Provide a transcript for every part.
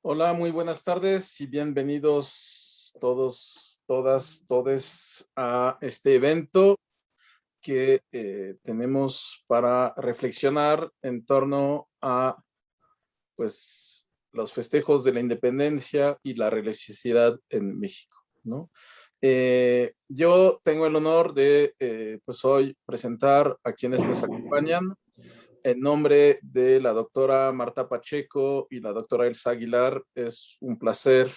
Hola, muy buenas tardes y bienvenidos todos, todas, todes a este evento que tenemos para reflexionar en torno a pues, los festejos de la independencia y la religiosidad en México, ¿no? Yo tengo el honor de pues hoy presentar a quienes nos acompañan. En nombre de la doctora Marta Pacheco y la doctora Elsa Aguilar, es un placer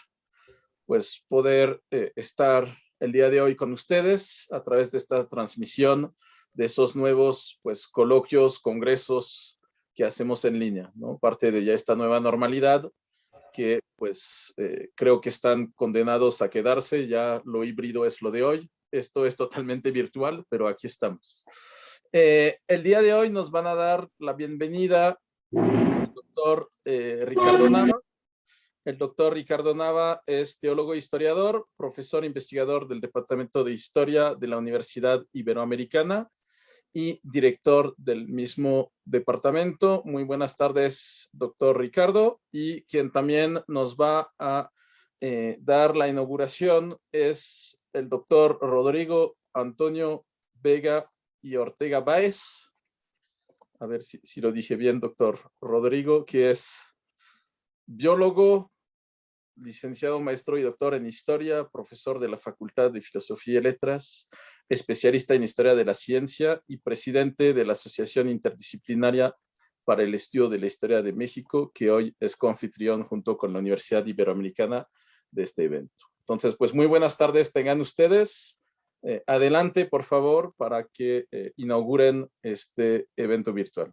pues poder estar el día de hoy con ustedes a través de esta transmisión de esos nuevos pues coloquios, congresos que hacemos en línea, ¿no? Parte de ya esta nueva normalidad que pues creo que están condenados a quedarse, ya lo híbrido es lo de hoy, esto es totalmente virtual, pero aquí estamos. El día de hoy nos van a dar la bienvenida el doctor Ricardo Nava. El doctor Ricardo Nava es teólogo e historiador, profesor investigador del Departamento de Historia de la Universidad Iberoamericana y director del mismo departamento. Muy buenas tardes, doctor Ricardo. Y quien también nos va a dar la inauguración es el doctor Rodrigo Antonio Vega y Ortega Báez. A ver si lo dije bien, doctor Rodrigo, que es biólogo, licenciado, maestro y doctor en Historia, profesor de la Facultad de Filosofía y Letras, especialista en Historia de la Ciencia y presidente de la Asociación Interdisciplinaria para el Estudio de la Historia de México, que hoy es coanfitrión junto con la Universidad Iberoamericana de este evento. Entonces, pues muy buenas tardes tengan ustedes. Adelante, por favor, para que inauguren este evento virtual.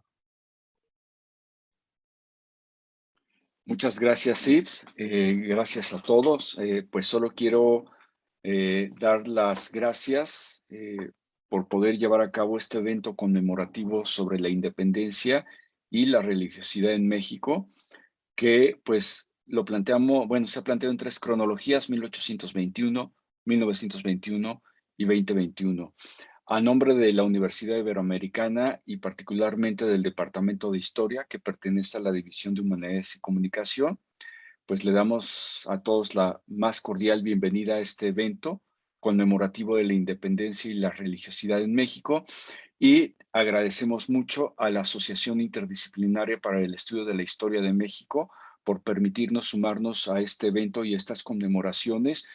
Muchas gracias, Ives. Gracias a todos. Pues solo quiero dar las gracias por poder llevar a cabo este evento conmemorativo sobre la independencia y la religiosidad en México, que pues lo planteamos, bueno, se ha planteado en tres cronologías: 1821, 1921 y 2021. A nombre de la Universidad Iberoamericana y particularmente del Departamento de Historia, que pertenece a la División de Humanidades y Comunicación, pues le damos a todos la más cordial bienvenida a este evento conmemorativo de la independencia y la religiosidad en México, y agradecemos mucho a la Asociación Interdisciplinaria para el Estudio de la Historia de México por permitirnos sumarnos a este evento y estas conmemoraciones.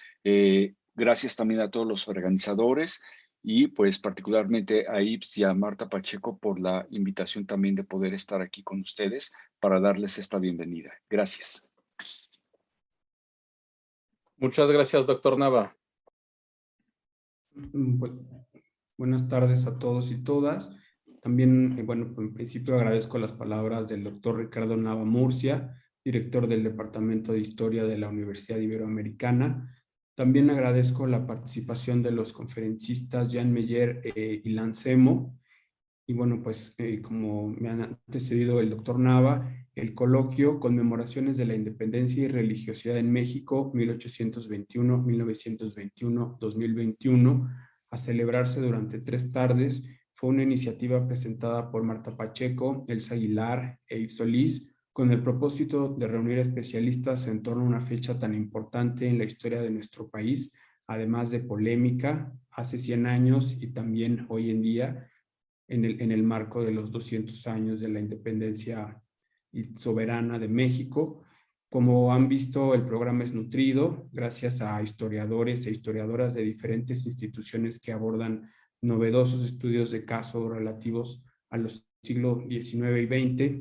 Gracias también a todos los organizadores y pues particularmente a Ives y a Marta Pacheco por la invitación también de poder estar aquí con ustedes para darles esta bienvenida. Gracias. Muchas gracias, doctor Nava. Buenas tardes a todos y todas. También, bueno, en principio agradezco las palabras del doctor Ricardo Nava Murcia, director del Departamento de Historia de la Universidad Iberoamericana. También agradezco la participación de los conferencistas Jan Meyer y Lancemo. Y bueno, pues como me han antecedido el doctor Nava, el coloquio Conmemoraciones de la Independencia y Religiosidad en México, 1821-1921-2021, a celebrarse durante 3 tardes, fue una iniciativa presentada por Marta Pacheco, Elsa Aguilar e Yves Solís, con el propósito de reunir especialistas en torno a una fecha tan importante en la historia de nuestro país, además de polémica, hace 100 años y también hoy en día, en el marco de los 200 años de la independencia soberana de México. Como han visto, el programa es nutrido gracias a historiadores e historiadoras de diferentes instituciones que abordan novedosos estudios de caso relativos a los siglos XIX y XX.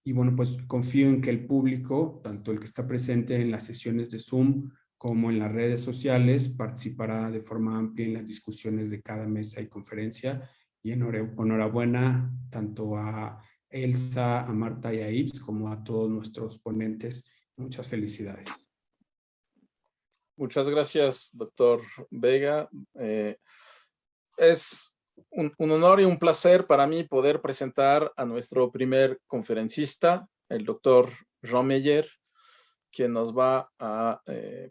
Y bueno, pues confío en que el público, tanto el que está presente en las sesiones de Zoom como en las redes sociales, participará de forma amplia en las discusiones de cada mesa y conferencia. Y enhorabuena tanto a Elsa, a Marta y a Ives, como a todos nuestros ponentes. Muchas felicidades. Muchas gracias, doctor Vega. Es un honor y un placer para mí poder presentar a nuestro primer conferencista, el doctor Jean Meyer, quien nos va a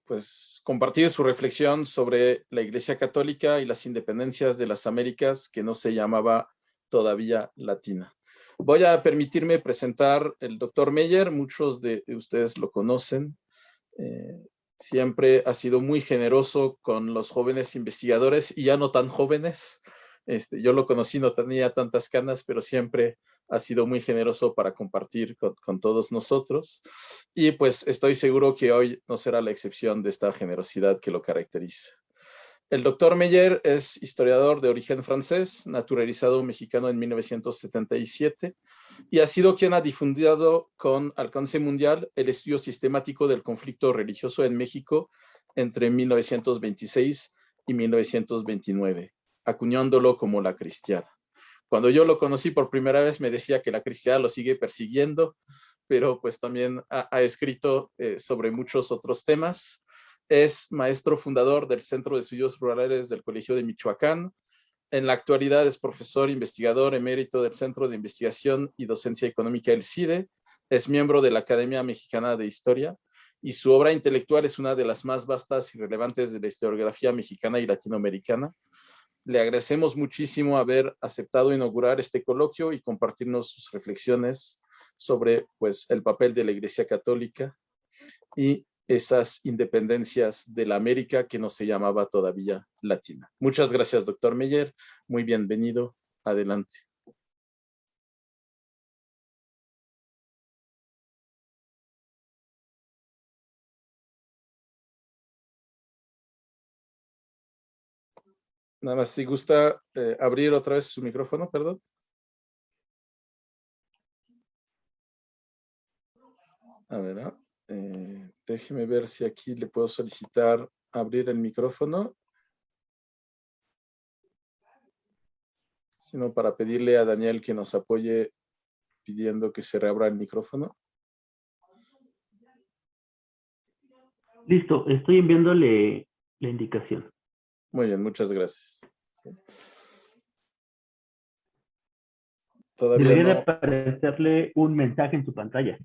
pues, compartir su reflexión sobre la Iglesia Católica y las independencias de las Américas, que no se llamaba todavía latina. Voy a permitirme presentar el doctor Meyer. Muchos de ustedes lo conocen. Siempre ha sido muy generoso con los jóvenes investigadores y ya no tan jóvenes. Yo lo conocí, no tenía tantas canas, pero siempre ha sido muy generoso para compartir con todos nosotros. Y pues estoy seguro que hoy no será la excepción de esta generosidad que lo caracteriza. El doctor Meyer es historiador de origen francés, naturalizado mexicano en 1977, y ha sido quien ha difundido con alcance mundial el estudio sistemático del conflicto religioso en México entre 1926 y 1929, acuñándolo como la cristiada. Cuando yo lo conocí por primera vez me decía que la cristiada lo sigue persiguiendo, pero pues también ha escrito sobre muchos otros temas. Es maestro fundador del Centro de Estudios Rurales del Colegio de Michoacán. En la actualidad es profesor investigador emérito del Centro de Investigación y Docencia Económica del CIDE. Es miembro de la Academia Mexicana de Historia y su obra intelectual es una de las más vastas y relevantes de la historiografía mexicana y latinoamericana. Le agradecemos muchísimo haber aceptado inaugurar este coloquio y compartirnos sus reflexiones sobre pues, el papel de la Iglesia Católica y esas independencias de la América que no se llamaba todavía latina. Muchas gracias, doctor Meyer. Muy bienvenido. Adelante. Nada más, si gusta abrir otra vez su micrófono, perdón. A ver, déjeme ver si aquí le puedo solicitar abrir el micrófono. Sino para pedirle a Daniel que nos apoye pidiendo que se reabra el micrófono. Listo, estoy enviándole la indicación. Muy bien, muchas gracias. Todavía Debería no. de aparecerle un mensaje en su pantalla.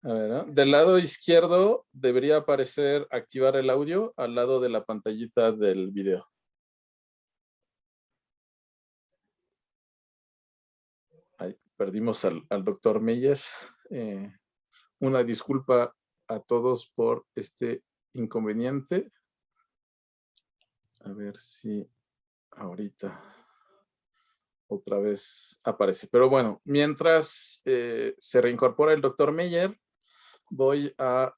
A ver, ¿no? Del lado izquierdo debería aparecer activar el audio al lado de la pantallita del video. Ahí perdimos al doctor Meyer. Una disculpa a todos por este inconveniente. A ver si ahorita otra vez aparece. Pero bueno, mientras se reincorpora el doctor Meyer, voy a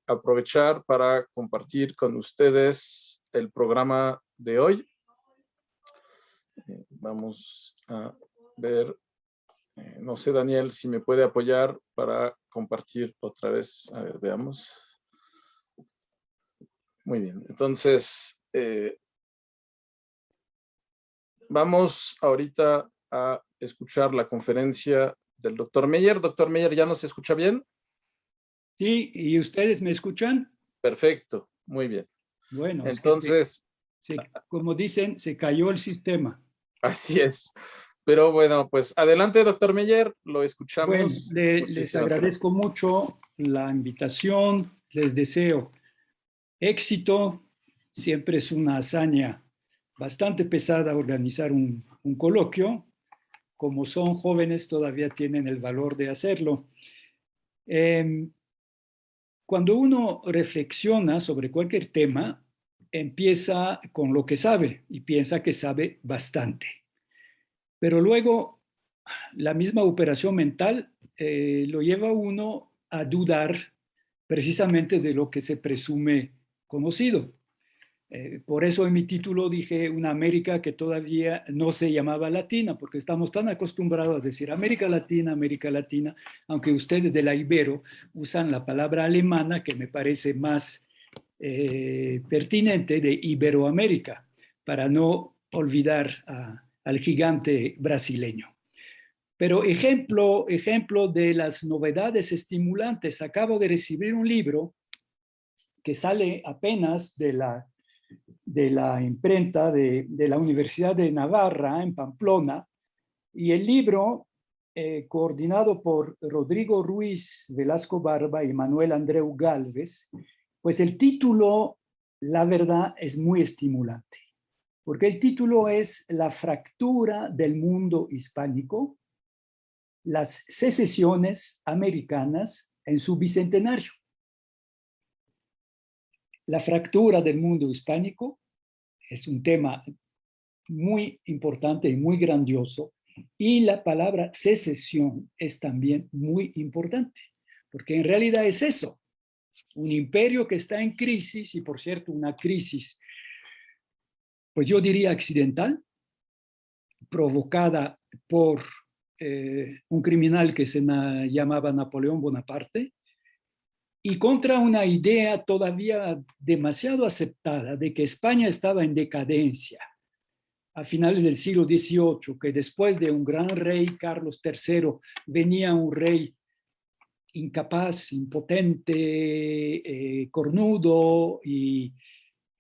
aprovechar para compartir con ustedes el programa de hoy. Vamos a ver, no sé, Daniel, si me puede apoyar para compartir otra vez. A ver, veamos. Muy bien, entonces vamos ahorita a escuchar la conferencia del doctor Meyer. Doctor Meyer, ¿ya nos escucha bien? Sí, ¿y ustedes me escuchan? Perfecto, muy bien. Bueno, entonces, como dicen, se cayó el sistema. Así es. Pero bueno, pues adelante, doctor Meyer, lo escuchamos. Bueno, les agradezco mucho la invitación, les deseo éxito. Siempre es una hazaña bastante pesada organizar un coloquio. Como son jóvenes, todavía tienen el valor de hacerlo. Cuando uno reflexiona sobre cualquier tema, empieza con lo que sabe y piensa que sabe bastante. Pero luego la misma operación mental lo lleva a uno a dudar precisamente de lo que se presume conocido. Por eso en mi título dije una América que todavía no se llamaba latina, porque estamos tan acostumbrados a decir América Latina, aunque ustedes de la Ibero usan la palabra alemana que me parece más pertinente de Iberoamérica, para no olvidar al gigante brasileño. Pero ejemplo de las novedades estimulantes, acabo de recibir un libro que sale apenas de la imprenta de la Universidad de Navarra en Pamplona, y el libro, coordinado por Rodrigo Ruiz Velasco Barba y Manuel Andreu Gálvez, pues el título, la verdad, es muy estimulante, porque el título es La fractura del mundo hispánico, las secesiones americanas en su bicentenario. La fractura del mundo hispánico es un tema muy importante y muy grandioso, y la palabra secesión es también muy importante, porque en realidad es eso, un imperio que está en crisis, y por cierto una crisis, pues yo diría accidental, provocada por un criminal que se llamaba Napoleón Bonaparte, y contra una idea todavía demasiado aceptada de que España estaba en decadencia a finales del siglo XVIII, que después de un gran rey, Carlos III, venía un rey incapaz, impotente, cornudo,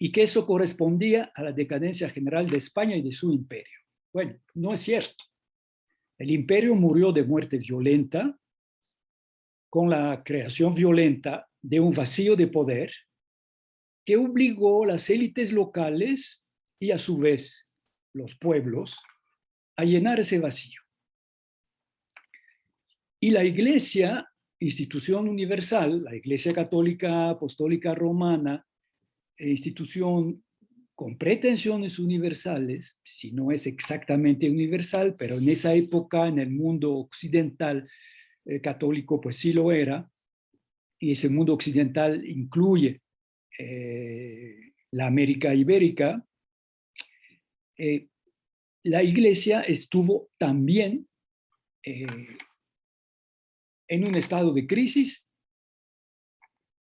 y que eso correspondía a la decadencia general de España y de su imperio. Bueno, no es cierto. El imperio murió de muerte violenta, con la creación violenta de un vacío de poder que obligó a las élites locales y a su vez los pueblos a llenar ese vacío. Y la Iglesia, institución universal, la Iglesia Católica Apostólica Romana, institución con pretensiones universales, si no es exactamente universal, pero en esa época en el mundo occidental católico pues sí lo era, y ese mundo occidental incluye la América Ibérica. La Iglesia estuvo también en un estado de crisis.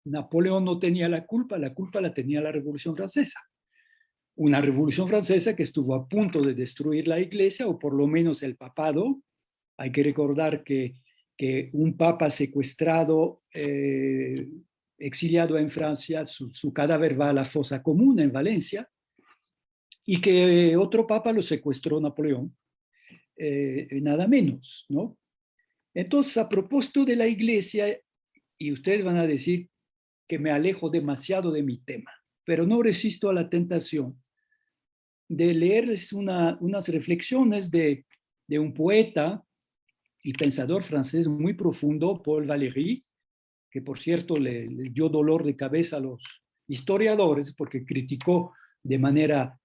Napoleón no tenía la culpa la tenía la Revolución Francesa. Una Revolución Francesa que estuvo a punto de destruir la Iglesia, o por lo menos el papado. Hay que recordar que un papa secuestrado, exiliado en Francia, su cadáver va a la fosa común en Valencia, y que otro papa lo secuestró Napoleón, nada menos, ¿no? Entonces, a propósito de la Iglesia, y ustedes van a decir que me alejo demasiado de mi tema, pero no resisto a la tentación de leerles unas reflexiones de un poeta y pensador francés muy profundo, Paul Valéry, que por cierto le dio dolor de cabeza a los historiadores porque criticó de manera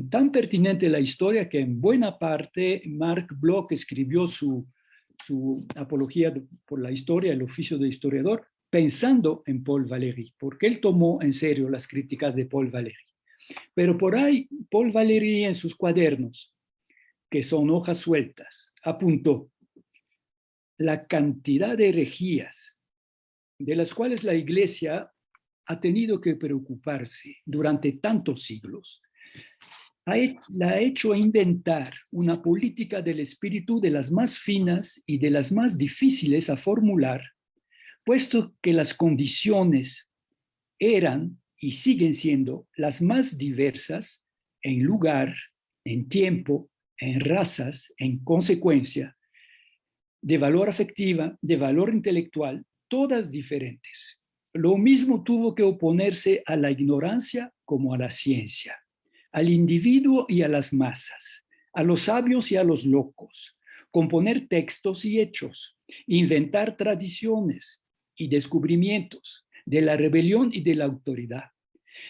tan pertinente la historia que en buena parte Marc Bloch escribió su apología por la historia, el oficio de historiador, pensando en Paul Valéry, porque él tomó en serio las críticas de Paul Valéry. Pero por ahí, Paul Valéry en sus cuadernos, que son hojas sueltas, apuntó: la cantidad de herejías de las cuales la Iglesia ha tenido que preocuparse durante tantos siglos, la ha hecho inventar una política del espíritu de las más finas y de las más difíciles a formular, puesto que las condiciones eran y siguen siendo las más diversas en lugar, en tiempo, en razas, en consecuencia, de valor afectiva, de valor intelectual, todas diferentes. Lo mismo tuvo que oponerse a la ignorancia como a la ciencia, al individuo y a las masas, a los sabios y a los locos, componer textos y hechos, inventar tradiciones y descubrimientos de la rebelión y de la autoridad,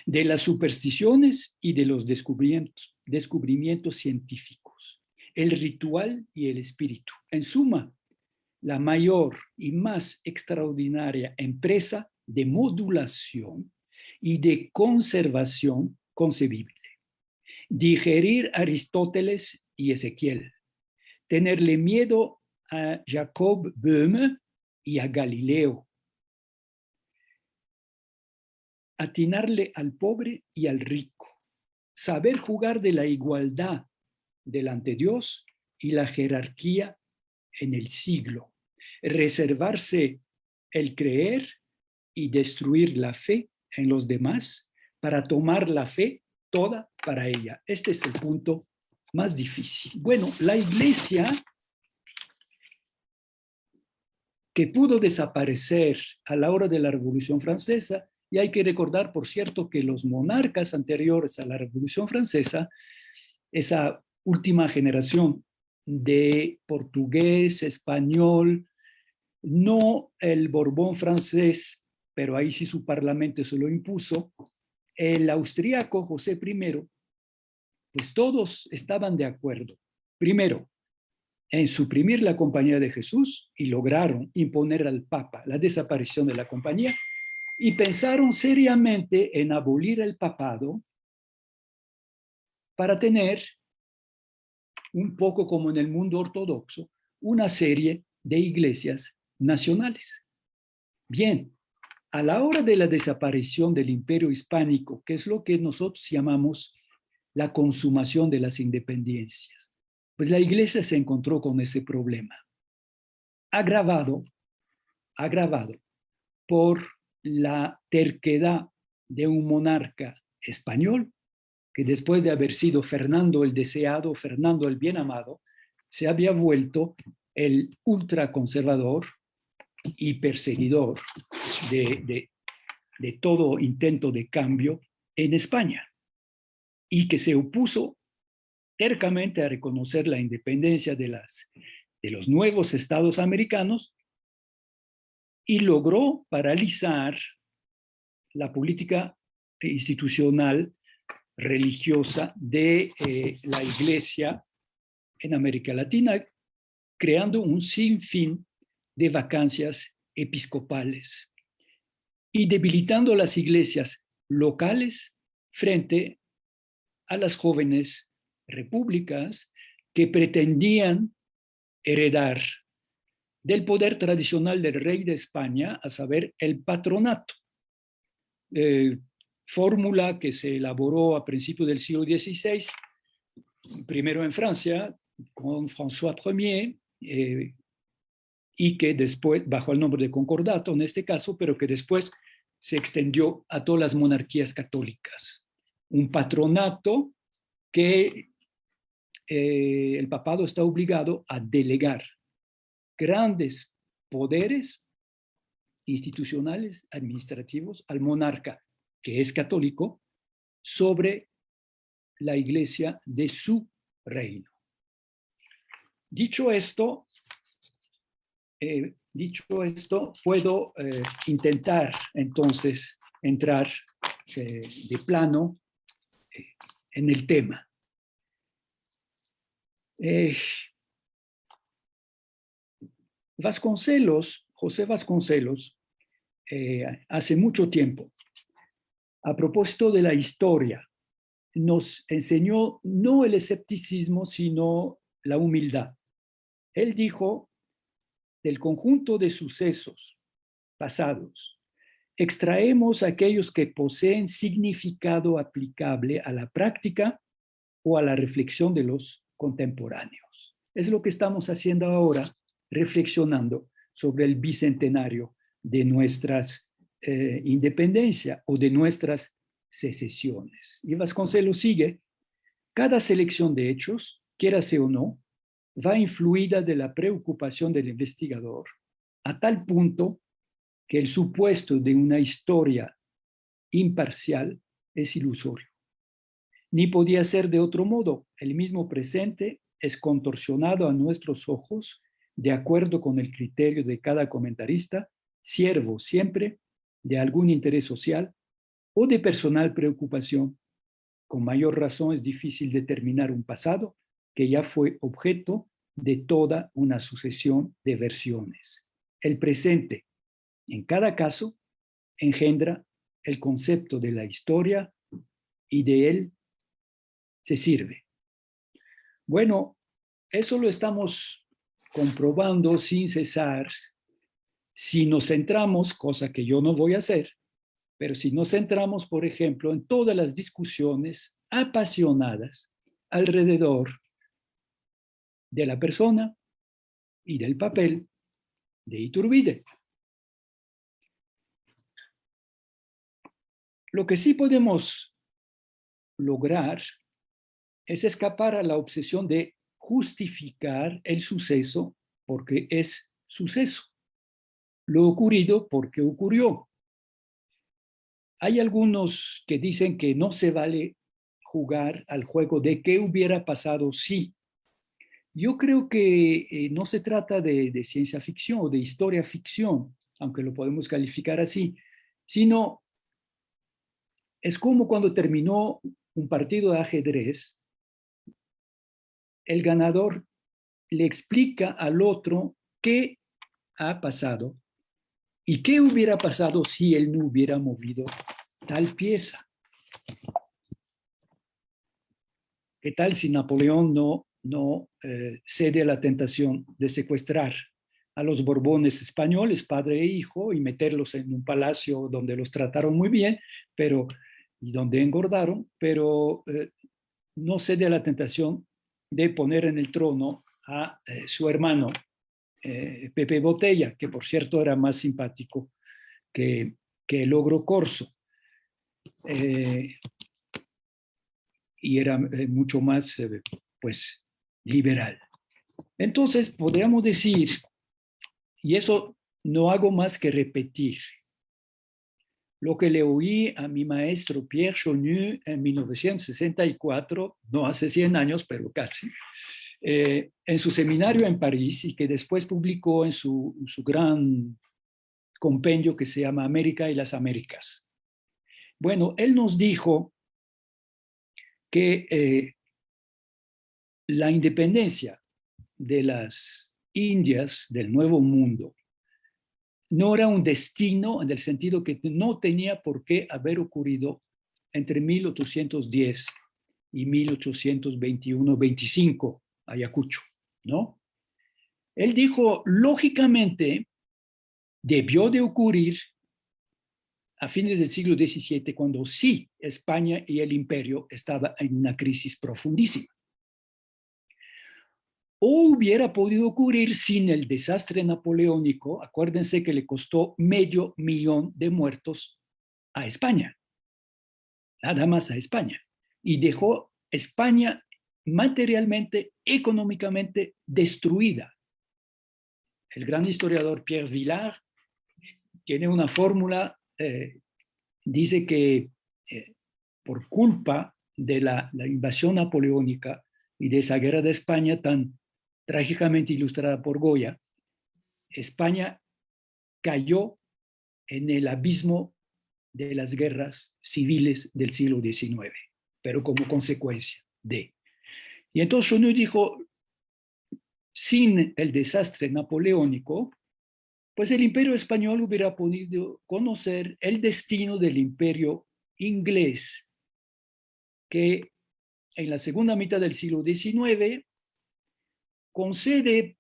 de las supersticiones y de los descubrimientos científicos, el ritual y el espíritu. En suma, la mayor y más extraordinaria empresa de modulación y de conservación concebible. Digerir Aristóteles y Ezequiel, tenerle miedo a Jacob Böhme y a Galileo, atinarle al pobre y al rico, saber jugar de la igualdad delante de Dios y la jerarquía en el siglo, reservarse el creer y destruir la fe en los demás para tomar la fe toda para ella. Este es el punto más difícil. Bueno, la Iglesia, que pudo desaparecer a la hora de la Revolución Francesa, y hay que recordar, por cierto, que los monarcas anteriores a la Revolución Francesa esa última generación de portugués, español, no el Borbón francés, pero ahí sí su parlamento se lo impuso, el austríaco José I, pues todos estaban de acuerdo. Primero, en suprimir la Compañía de Jesús y lograron imponer al Papa la desaparición de la compañía y pensaron seriamente en abolir el papado para tener, un poco como en el mundo ortodoxo, una serie de iglesias nacionales. Bien, a la hora de la desaparición del Imperio Hispánico, que es lo que nosotros llamamos la consumación de las independencias, pues la iglesia se encontró con ese problema, agravado por la terquedad de un monarca español que después de haber sido Fernando el deseado, Fernando el bien amado, se había vuelto el ultraconservador y perseguidor de todo intento de cambio en España, y que se opuso tercamente a reconocer la independencia de los nuevos estados americanos y logró paralizar la política institucional religiosa de la Iglesia en América Latina, creando un sinfín de vacancias episcopales y debilitando las iglesias locales frente a las jóvenes repúblicas que pretendían heredar del poder tradicional del rey de España, a saber, el patronato. Fórmula que se elaboró a principios del siglo XVI, primero en Francia, con François I, y que después, bajo el nombre de concordato en este caso, pero que después se extendió a todas las monarquías católicas. Un patronato que el papado está obligado a delegar grandes poderes institucionales, administrativos, al monarca, que es católico, sobre la iglesia de su reino. Dicho esto, puedo intentar entonces entrar de plano en el tema. José Vasconcelos, hace mucho tiempo, a propósito de la historia, nos enseñó no el escepticismo, sino la humildad. Él dijo, del conjunto de sucesos pasados, extraemos aquellos que poseen significado aplicable a la práctica o a la reflexión de los contemporáneos. Es lo que estamos haciendo ahora, reflexionando sobre el bicentenario de nuestras independencia o de nuestras secesiones. Y Vasconcelos sigue, cada selección de hechos, quiérase o no, va influida de la preocupación del investigador, a tal punto que el supuesto de una historia imparcial es ilusorio. Ni podía ser de otro modo. El mismo presente es contorsionado a nuestros ojos de acuerdo con el criterio de cada comentarista, siervo siempre de algún interés social o de personal preocupación. Con mayor razón es difícil determinar un pasado que ya fue objeto de toda una sucesión de versiones. El presente, en cada caso, engendra el concepto de la historia y de él se sirve. Bueno, eso lo estamos comprobando sin cesar si nos centramos, cosa que yo no voy a hacer, pero si nos centramos, por ejemplo, en todas las discusiones apasionadas alrededor de la persona y del papel de Iturbide. Lo que sí podemos lograr es escapar a la obsesión de justificar el suceso porque es suceso, lo ocurrido porque ocurrió. Hay algunos que dicen que no se vale jugar al juego de qué hubiera pasado si. Yo creo que no se trata de ciencia ficción o de historia ficción, aunque lo podemos calificar así, sino es como cuando terminó un partido de ajedrez, el ganador le explica al otro qué ha pasado y qué hubiera pasado si él no hubiera movido tal pieza. ¿Qué tal si Napoleón no cede a la tentación de secuestrar a los Borbones españoles, padre e hijo, y meterlos en un palacio donde los trataron muy bien, y donde engordaron, pero no cede a la tentación de poner en el trono a su hermano Pepe Botella, que por cierto era más simpático que el ogro Corso, y era mucho más pues liberal. Entonces podríamos decir, y eso no hago más que repetir lo que le oí a mi maestro Pierre Chonu en 1964, no hace 100 años, pero casi, en su seminario en París, y que después publicó en su gran compendio que se llama América y las Américas. Bueno, él nos dijo que la independencia de las Indias del Nuevo Mundo no era un destino en el sentido que no tenía por qué haber ocurrido entre 1810 y 1821-25, Ayacucho, ¿no? Él dijo, lógicamente, debió de ocurrir a fines del siglo XVII, cuando sí España y el imperio estaban en una crisis profundísima. O hubiera podido ocurrir sin el desastre napoleónico, acuérdense que le costó 500,000 de muertos a España, nada más a España, y dejó España materialmente, económicamente destruida. El gran historiador Pierre Vilar tiene una fórmula, dice que por culpa de la invasión napoleónica y de esa guerra de España tan trágicamente ilustrada por Goya, España cayó en el abismo de las guerras civiles del siglo XIX, pero como consecuencia de. Y entonces Chonu dijo, sin el desastre napoleónico, pues el imperio español hubiera podido conocer el destino del imperio inglés, que en la segunda mitad del siglo XIX concede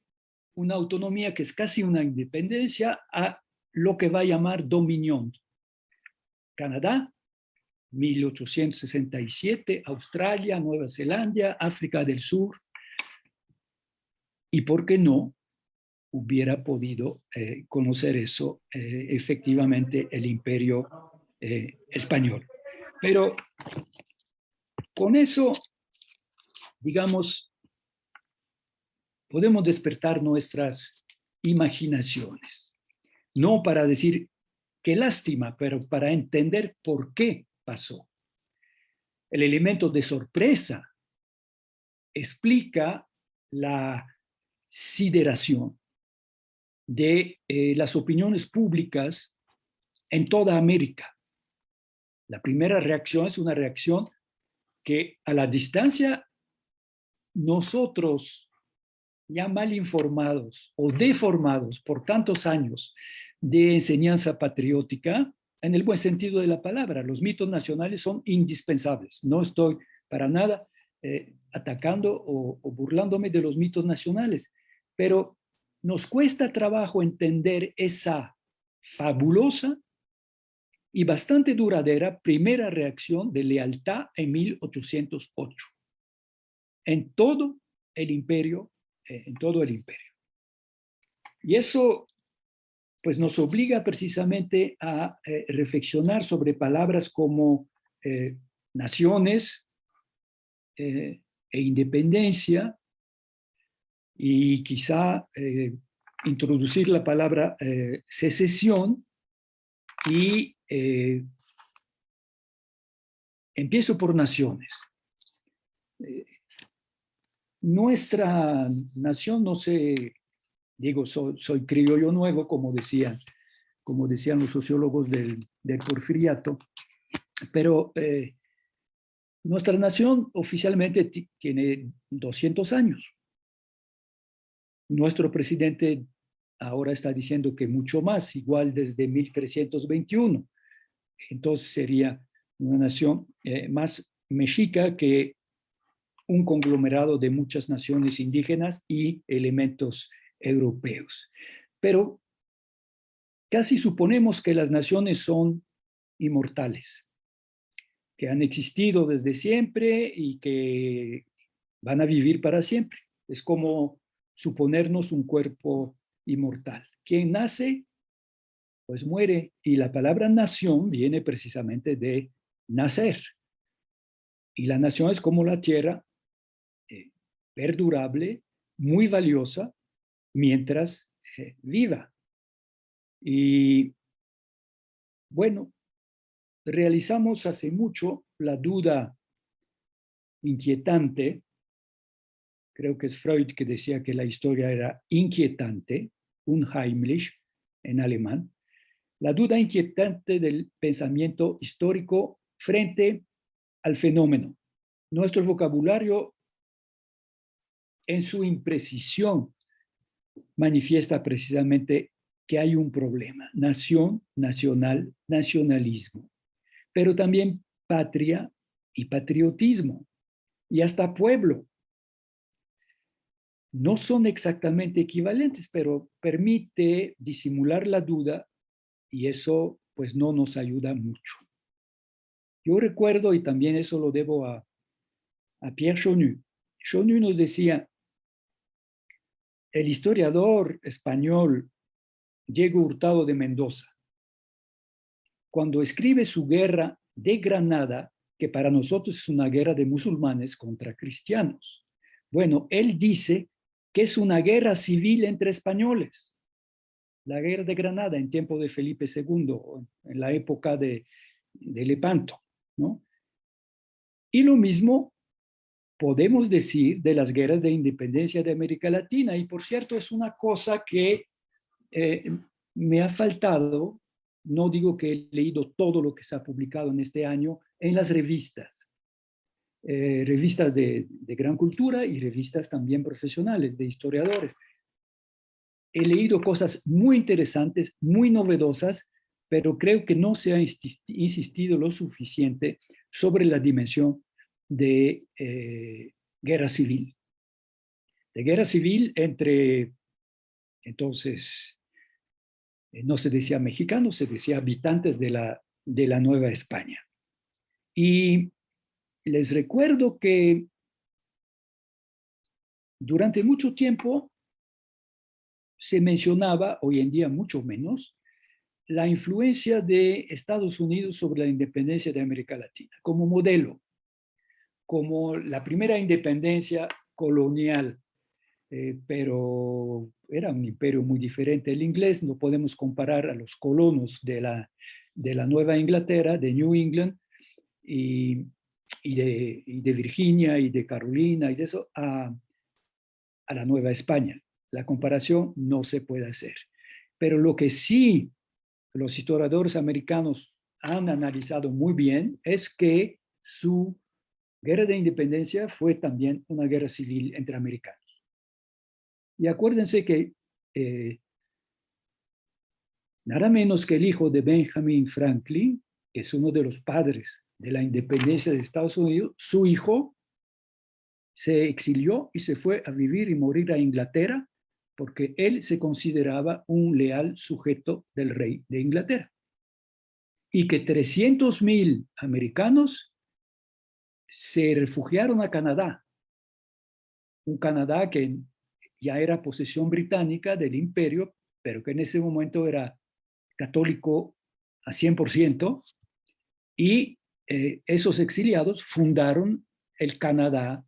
una autonomía que es casi una independencia a lo que va a llamar Dominión. Canadá, 1867, Australia, Nueva Zelanda, África del Sur, y por qué no hubiera podido conocer eso efectivamente el imperio español. Pero con eso, digamos, podemos despertar nuestras imaginaciones, no para decir qué lástima, pero para entender por qué pasó. El elemento de sorpresa explica la sideración de las opiniones públicas en toda América. La primera reacción es una reacción que a la distancia nosotros, ya mal informados o deformados por tantos años de enseñanza patriótica, en el buen sentido de la palabra, los mitos nacionales son indispensables. No estoy para nada atacando o burlándome de los mitos nacionales, pero nos cuesta trabajo entender esa fabulosa y bastante duradera primera reacción de lealtad en 1808 en todo el imperio. Y eso pues nos obliga precisamente a reflexionar sobre palabras como naciones e independencia, y quizá introducir la palabra secesión, y empiezo por naciones. Nuestra nación, no sé, digo, soy criollo nuevo, como decían los sociólogos del Porfiriato, pero nuestra nación oficialmente tiene 200 años. Nuestro presidente ahora está diciendo que mucho más, igual desde 1321. Entonces sería una nación más mexica que un conglomerado de muchas naciones indígenas y elementos europeos. Pero casi suponemos que las naciones son inmortales, que han existido desde siempre y que van a vivir para siempre. Es como suponernos un cuerpo inmortal. Quien nace, pues muere. Y la palabra nación viene precisamente de nacer. Y la nación es como la tierra, perdurable, muy valiosa, mientras viva. Y bueno, realizamos hace mucho la duda inquietante, creo que es Freud que decía que la historia era inquietante, unheimlich en alemán, la duda inquietante del pensamiento histórico frente al fenómeno. Nuestro vocabulario, en su imprecisión, manifiesta precisamente que hay un problema: nación, nacional, nacionalismo, pero también patria y patriotismo, y hasta pueblo. No son exactamente equivalentes, pero permite disimular la duda y eso pues no nos ayuda mucho. Yo recuerdo, y también eso lo debo a Pierre Chonu. Chonu nos decía, el historiador español Diego Hurtado de Mendoza, cuando escribe su guerra de Granada, que para nosotros es una guerra de musulmanes contra cristianos, bueno, él dice que es una guerra civil entre españoles. La guerra de Granada en tiempo de Felipe II, en la época de Lepanto, ¿no? Y lo mismo podemos decir de las guerras de independencia de América Latina. Y por cierto, es una cosa que me ha faltado, no digo que he leído todo lo que se ha publicado en este año, en las revistas. Revistas de gran cultura y revistas también profesionales, de historiadores. He leído cosas muy interesantes, muy novedosas, pero creo que no se ha insistido lo suficiente sobre la dimensión de guerra civil. De guerra civil entre, entonces, no se decía mexicanos, se decía habitantes de la Nueva España. Y les recuerdo que durante mucho tiempo se mencionaba, hoy en día mucho menos, la influencia de Estados Unidos sobre la independencia de América Latina como modelo, como la primera independencia colonial, pero era un imperio muy diferente. El inglés no podemos comparar a los colonos de la Nueva Inglaterra, de New England, y de Virginia y de Carolina y de eso a la Nueva España. La comparación no se puede hacer. Pero lo que sí los historiadores americanos han analizado muy bien es que su guerra de independencia fue también una guerra civil entre americanos. Y acuérdense que nada menos que el hijo de Benjamin Franklin, que es uno de los padres de la independencia de Estados Unidos, su hijo se exilió y se fue a vivir y morir a Inglaterra porque él se consideraba un leal sujeto del rey de Inglaterra. Y que 300,000 americanos se refugiaron a Canadá, un Canadá que ya era posesión británica del imperio, pero que en ese momento era católico a 100%, y esos exiliados fundaron el Canadá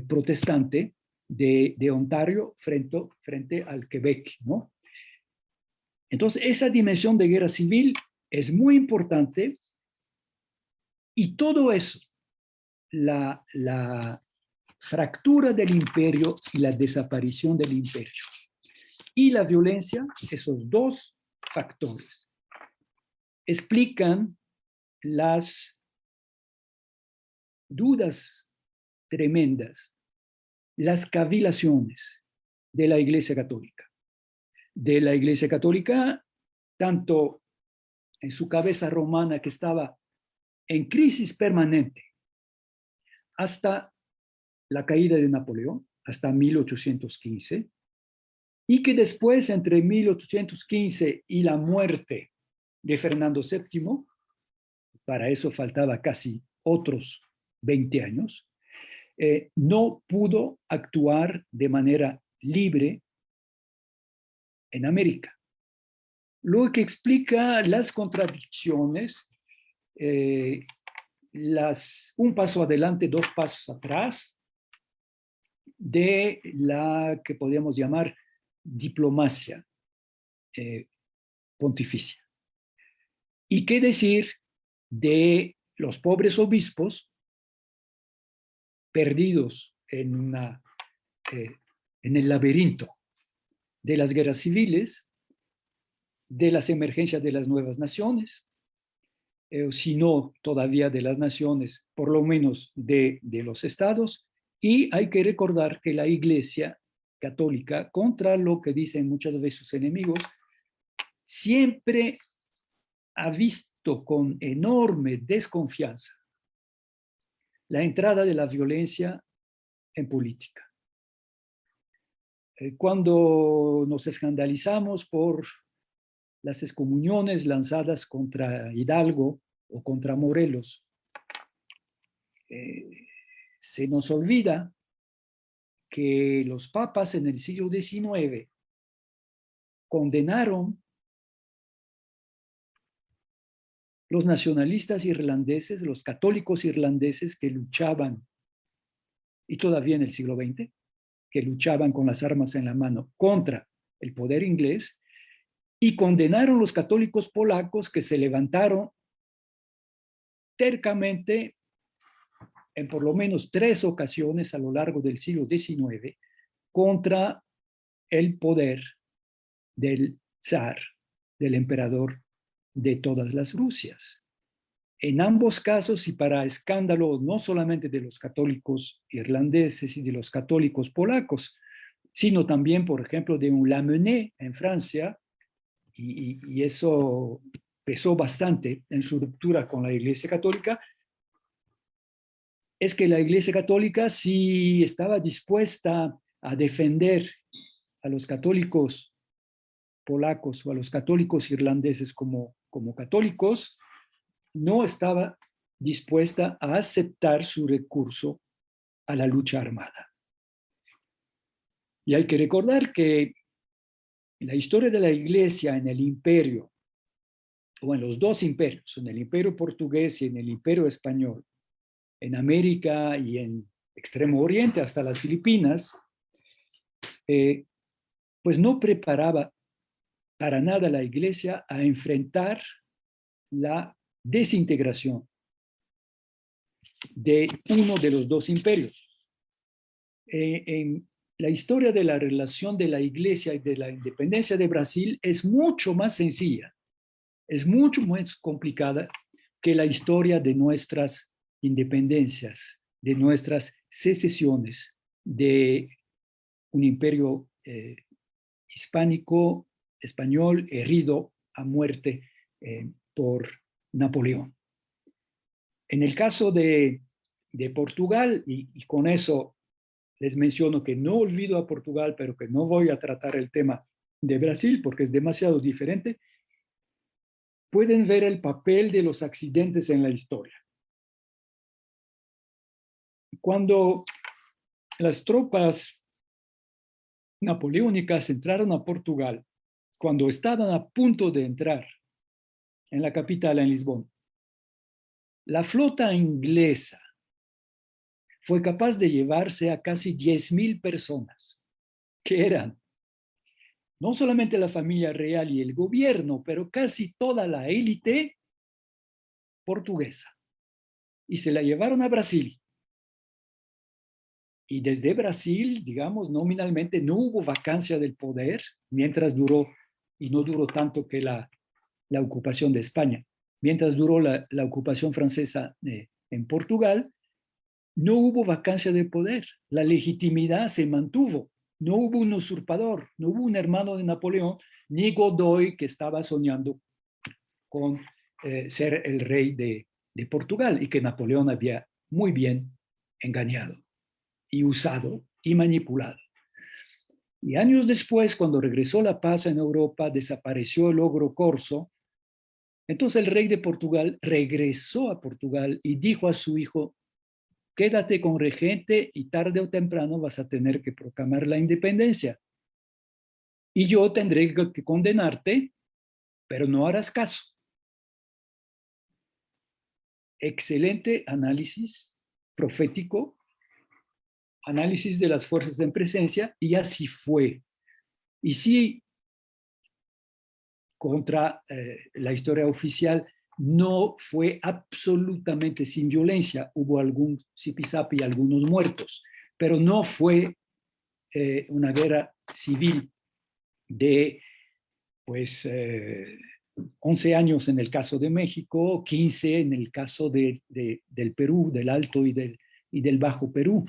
protestante de Ontario frente al Quebec, ¿no? Entonces, esa dimensión de guerra civil es muy importante y todo eso la fractura del imperio y la desaparición del imperio. Y la violencia, esos dos factores, explican las dudas tremendas, las cavilaciones de la Iglesia Católica. De la Iglesia Católica, tanto en su cabeza romana, que estaba en crisis permanente, hasta la caída de Napoleón, hasta 1815, y que después, entre 1815 y la muerte de Fernando VII, para eso faltaba casi otros 20 años, no pudo actuar de manera libre en América. Lo que explica las contradicciones, un paso adelante, dos pasos atrás, de la que podríamos llamar diplomacia pontificia. ¿Y qué decir de los pobres obispos perdidos en el laberinto de las guerras civiles, de las emergencias de las nuevas naciones, si no todavía de las naciones, por lo menos de los estados? Y hay que recordar que la Iglesia Católica, contra lo que dicen muchas veces sus enemigos, siempre ha visto con enorme desconfianza la entrada de la violencia en política. Cuando nos escandalizamos por las excomuniones lanzadas contra Hidalgo o contra Morelos, se nos olvida que los papas en el siglo XIX condenaron los nacionalistas irlandeses, los católicos irlandeses que luchaban, y todavía en el siglo XX, que luchaban con las armas en la mano contra el poder inglés, y condenaron los católicos polacos que se levantaron tercamente en por lo menos 3 ocasiones a lo largo del siglo XIX contra el poder del zar, del emperador de todas las Rusias. En ambos casos, y para escándalo no solamente de los católicos irlandeses y de los católicos polacos, sino también, por ejemplo, de un Lamennais en Francia, y eso pesó bastante en su ruptura con la Iglesia Católica, es que la Iglesia Católica sí estaba dispuesta a defender a los católicos polacos o a los católicos irlandeses como católicos, no estaba dispuesta a aceptar su recurso a la lucha armada. Y hay que recordar que la historia de la Iglesia en el imperio, o en los dos imperios, en el imperio portugués y en el imperio español, en América y en Extremo Oriente hasta las Filipinas, pues no preparaba para nada la Iglesia a enfrentar la desintegración de uno de los dos imperios. En la historia de la relación de la Iglesia y de la independencia de Brasil es mucho más sencilla, es mucho más complicada que la historia de nuestras independencias, de nuestras secesiones, de un imperio hispánico, español, herido a muerte por Napoleón. En el caso de Portugal, y con eso les menciono que no olvido a Portugal, pero que no voy a tratar el tema de Brasil porque es demasiado diferente, pueden ver el papel de los accidentes en la historia. Cuando las tropas napoleónicas entraron a Portugal, cuando estaban a punto de entrar en la capital, en Lisbon, la flota inglesa fue capaz de llevarse a casi 10,000 personas, que eran no solamente la familia real y el gobierno, pero casi toda la élite portuguesa. Y se la llevaron a Brasil, Y desde Brasil, digamos, nominalmente no hubo vacancia del poder mientras duró, y no duró tanto que la ocupación de España, mientras duró la ocupación francesa en Portugal, no hubo vacancia de poder. La legitimidad se mantuvo. No hubo un usurpador, no hubo un hermano de Napoleón, ni Godoy que estaba soñando con ser el rey de Portugal y que Napoleón había muy bien engañado y usado y manipulado. Y años después, cuando regresó la paz en Europa, desapareció el ogro corso. Entonces el rey de Portugal regresó a Portugal y dijo a su hijo: quédate con regente y tarde o temprano vas a tener que proclamar la independencia. Y yo tendré que condenarte, pero no harás caso. Excelente análisis profético, análisis de las fuerzas en presencia, y así fue. Y sí, contra la historia oficial, no fue absolutamente sin violencia. Hubo algún zipizapi y algunos muertos, pero no fue una guerra civil de, pues, 11 años en el caso de México, 15 en el caso del Perú, del Alto y del Bajo Perú,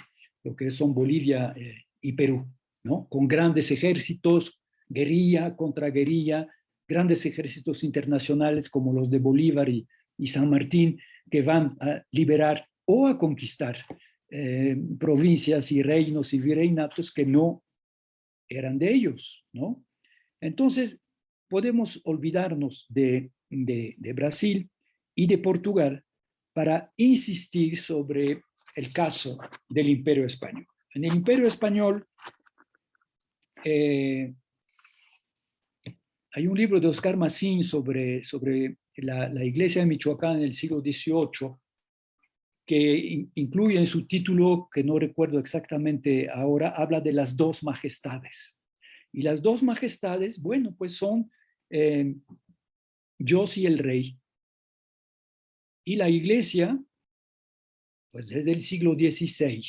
lo que son Bolivia y Perú, ¿no? Con grandes ejércitos, guerrilla contra guerrilla, grandes ejércitos internacionales como los de Bolívar y San Martín, que van a liberar o a conquistar provincias y reinos y virreinatos que no eran de ellos, ¿no? Entonces, podemos olvidarnos de Brasil y de Portugal para insistir sobre el caso del Imperio Español. En el Imperio Español hay un libro de Oscar Massín sobre la iglesia de Michoacán en el siglo XVIII, que incluye en su título, que no recuerdo exactamente ahora, habla de las dos majestades. Y las dos majestades, bueno, pues son Dios y el rey. Y la iglesia, pues desde el siglo XVI,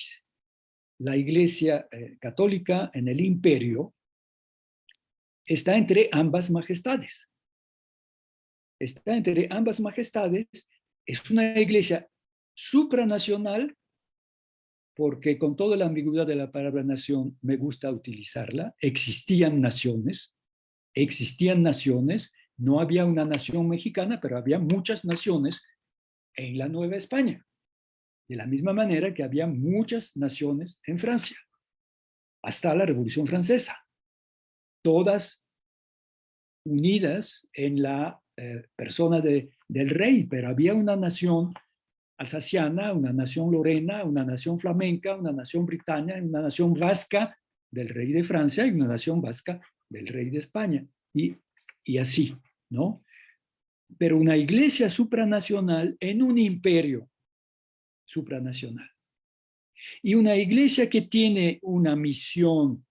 la iglesia católica en el imperio está entre ambas majestades. Está entre ambas majestades, es una iglesia supranacional, porque con toda la ambigüedad de la palabra nación me gusta utilizarla. Existían naciones, no había una nación mexicana, pero había muchas naciones en la Nueva España, de la misma manera que había muchas naciones en Francia, hasta la Revolución Francesa, todas unidas en la persona del rey, pero había una nación alsaciana, una nación lorena, una nación flamenca, una nación británica, una nación vasca del rey de Francia y una nación vasca del rey de España, y así, ¿no? Pero una iglesia supranacional en un imperio supranacional. Y una iglesia que tiene una misión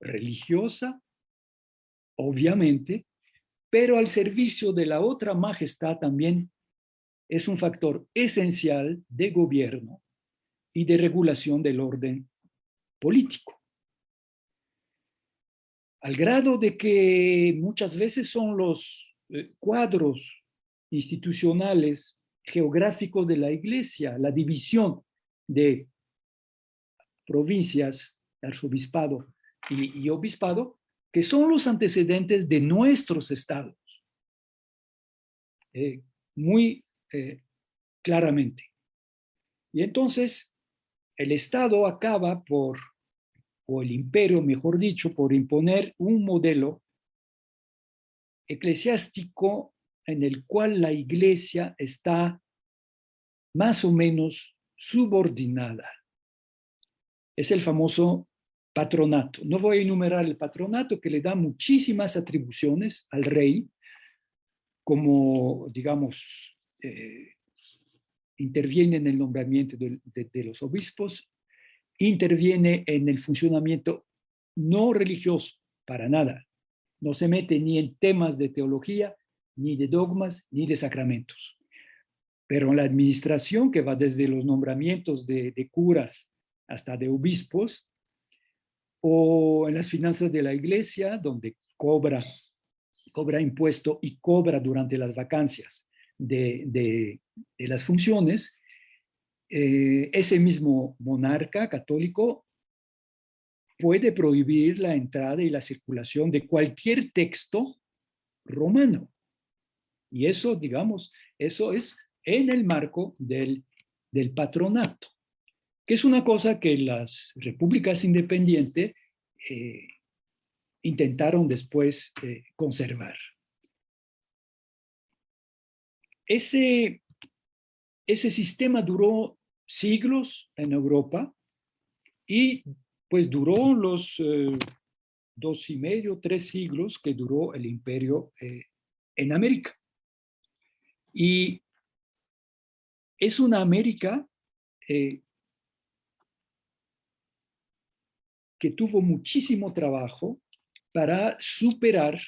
religiosa, obviamente, pero al servicio de la otra majestad también es un factor esencial de gobierno y de regulación del orden político. Al grado de que muchas veces son los cuadros institucionales geográficos de la iglesia, la división de provincias, arzobispado y obispado, que son los antecedentes de nuestros estados. Muy claramente. Y entonces el Estado acaba por, o el imperio, mejor dicho, por imponer un modelo eclesiástico en el cual la iglesia está más o menos subordinada. Es el famoso patronato. No voy a enumerar el patronato, que le da muchísimas atribuciones al rey, como, digamos, interviene en el nombramiento de los obispos, interviene en el funcionamiento no religioso, para nada. No se mete ni en temas de teología, ni de dogmas, ni de sacramentos. Pero en la administración, que va desde los nombramientos de curas hasta de obispos, o en las finanzas de la iglesia, donde cobra impuesto y cobra durante las vacancias de las funciones, ese mismo monarca católico puede prohibir la entrada y la circulación de cualquier texto romano. Y eso, digamos, eso es en el marco del patronato, que es una cosa que las repúblicas independientes intentaron después conservar. Ese sistema duró siglos en Europa y pues duró los 2,5, 3 siglos que duró el imperio en América. Y es una América que tuvo muchísimo trabajo para superar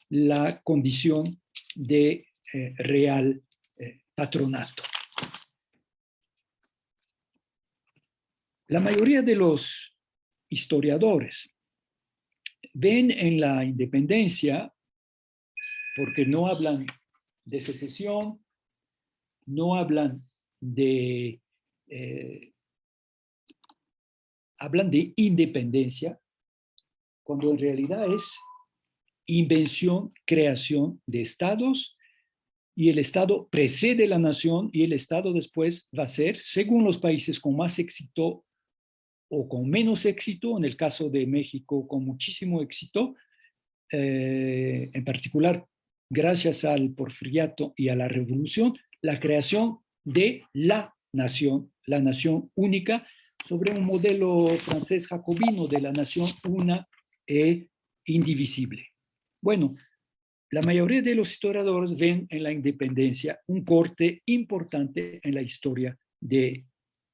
la condición de real patronato. La mayoría de los historiadores ven en la independencia, porque no hablan de secesión, no hablan hablan de independencia, cuando en realidad es invención, creación de estados, y el estado precede la nación y el estado después va a ser, según los países con más éxito o con menos éxito, en el caso de México con muchísimo éxito, en particular gracias al porfiriato y a la revolución, la creación de la nación única, sobre un modelo francés jacobino de la nación una e indivisible. Bueno, la mayoría de los historiadores ven en la independencia un corte importante en la historia de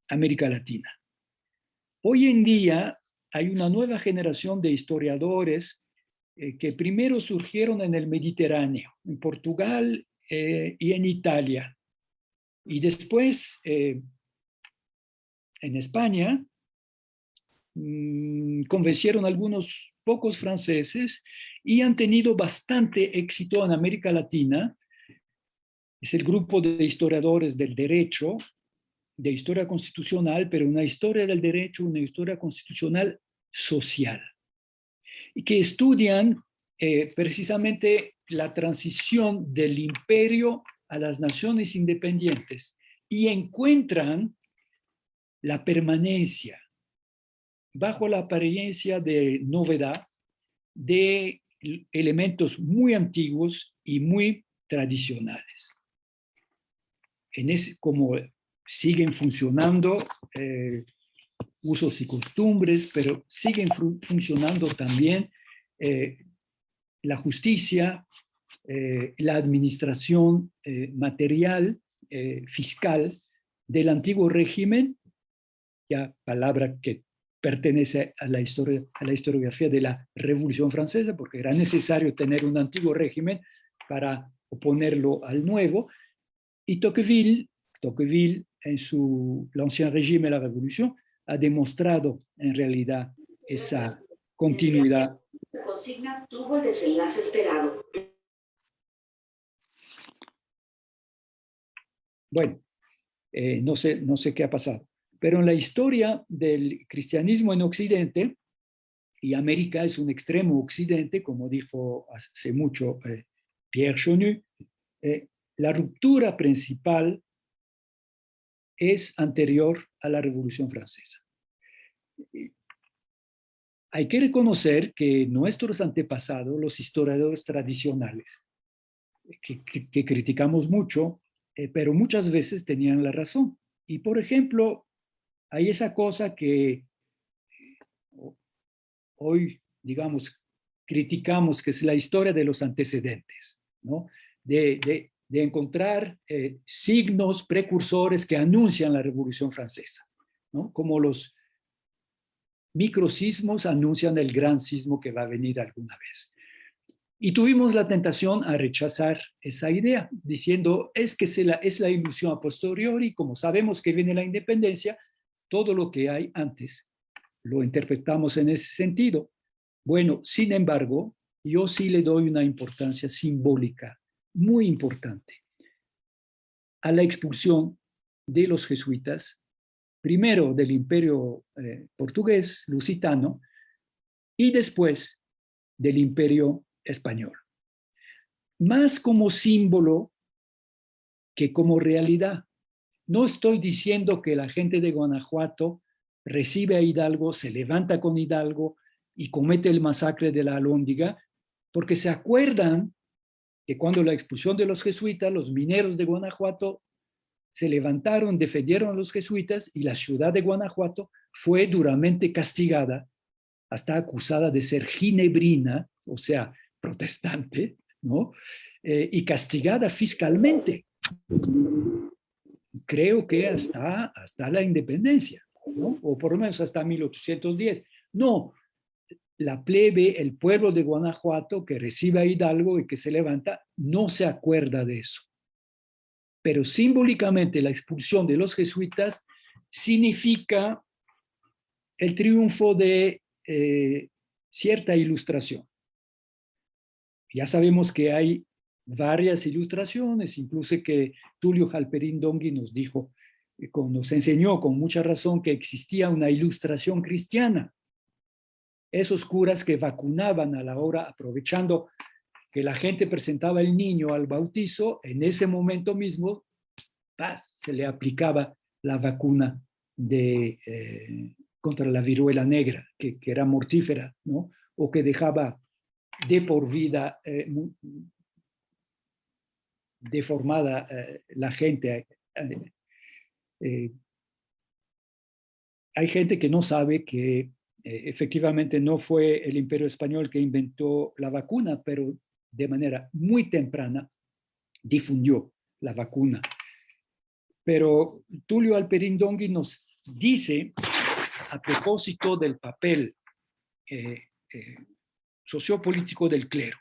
América Latina. Hoy en día hay una nueva generación de historiadores que primero surgieron en el Mediterráneo, en Portugal y en Italia, y después en España convencieron a algunos pocos franceses y han tenido bastante éxito en América Latina. Es el grupo de historiadores del derecho, de historia constitucional, pero una historia del derecho, una historia constitucional social, y que estudian precisamente la transición del imperio a las naciones independientes y encuentran la permanencia, bajo la apariencia de novedad, de elementos muy antiguos y muy tradicionales. Como siguen funcionando usos y costumbres, pero siguen funcionando también la justicia, la administración material, fiscal del antiguo régimen, ya palabra que pertenece a la historiografía de la Revolución Francesa, porque era necesario tener un antiguo régimen para oponerlo al nuevo. Y Tocqueville en l'Ancien Régime et la Révolution, ha demostrado en realidad esa continuidad. La consigna tuvo el desenlace esperado. Bueno, no sé qué ha pasado, pero en la historia del cristianismo en Occidente, y América es un extremo occidente, como dijo hace mucho Pierre Chonu, la ruptura principal es anterior a la Revolución Francesa. Hay que reconocer que nuestros antepasados, los historiadores tradicionales, que criticamos mucho, pero muchas veces tenían la razón. Y por ejemplo, hay esa cosa que hoy, digamos, criticamos, que es la historia de los antecedentes, ¿no? De encontrar signos precursores que anuncian la Revolución Francesa, ¿no? Como los microsismos anuncian el gran sismo que va a venir alguna vez. Y tuvimos la tentación a rechazar esa idea, diciendo, es que es la ilusión a posteriori, como sabemos que viene la independencia, todo lo que hay antes lo interpretamos en ese sentido. Bueno, sin embargo, yo sí le doy una importancia simbólica muy importante a la expulsión de los jesuitas, primero del imperio portugués, lusitano, y después del imperio español. Más como símbolo que como realidad. No estoy diciendo que la gente de Guanajuato recibe a Hidalgo, se levanta con Hidalgo y comete el masacre de la Alhóndiga, porque se acuerdan que cuando la expulsión de los jesuitas, los mineros de Guanajuato se levantaron, defendieron a los jesuitas y la ciudad de Guanajuato fue duramente castigada, hasta acusada de ser ginebrina, o sea, protestante, ¿no? Y castigada fiscalmente. Creo que hasta la independencia, ¿no? O por lo menos hasta 1810. No, la plebe, el pueblo de Guanajuato que recibe a Hidalgo y que se levanta, no se acuerda de eso. Pero simbólicamente la expulsión de los jesuitas significa el triunfo de cierta ilustración. Ya sabemos que hay varias ilustraciones, incluso que Tulio Halperin Dongui nos dijo, nos enseñó con mucha razón que existía una ilustración cristiana. Esos curas que vacunaban a la hora, aprovechando que la gente presentaba el niño al bautizo, en ese momento mismo se le aplicaba la vacuna contra la viruela negra, que era mortífera, ¿no? O que dejaba de por vida deformada la gente. Hay gente que no sabe que efectivamente no fue el Imperio Español que inventó la vacuna, pero de manera muy temprana difundió la vacuna. Pero Tulio Halperin Dongui nos dice, a propósito del papel sociopolítico del clero,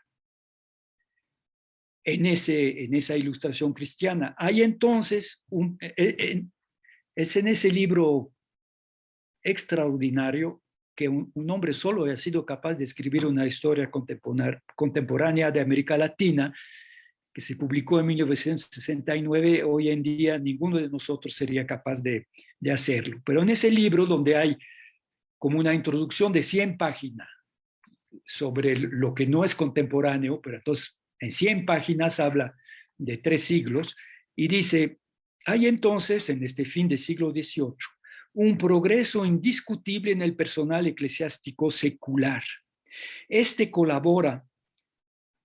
en esa ilustración cristiana. Hay entonces, es en ese libro extraordinario que un hombre solo ha sido capaz de escribir una historia contemporánea de América Latina, que se publicó en 1969, hoy en día ninguno de nosotros sería capaz de hacerlo. Pero en ese libro, donde hay como una introducción de 100 páginas sobre lo que no es contemporáneo, pero entonces en 100 páginas habla de 3 siglos y dice, hay entonces en este fin del siglo XVIII un progreso indiscutible en el personal eclesiástico secular. Este colabora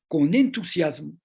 con entusiasmo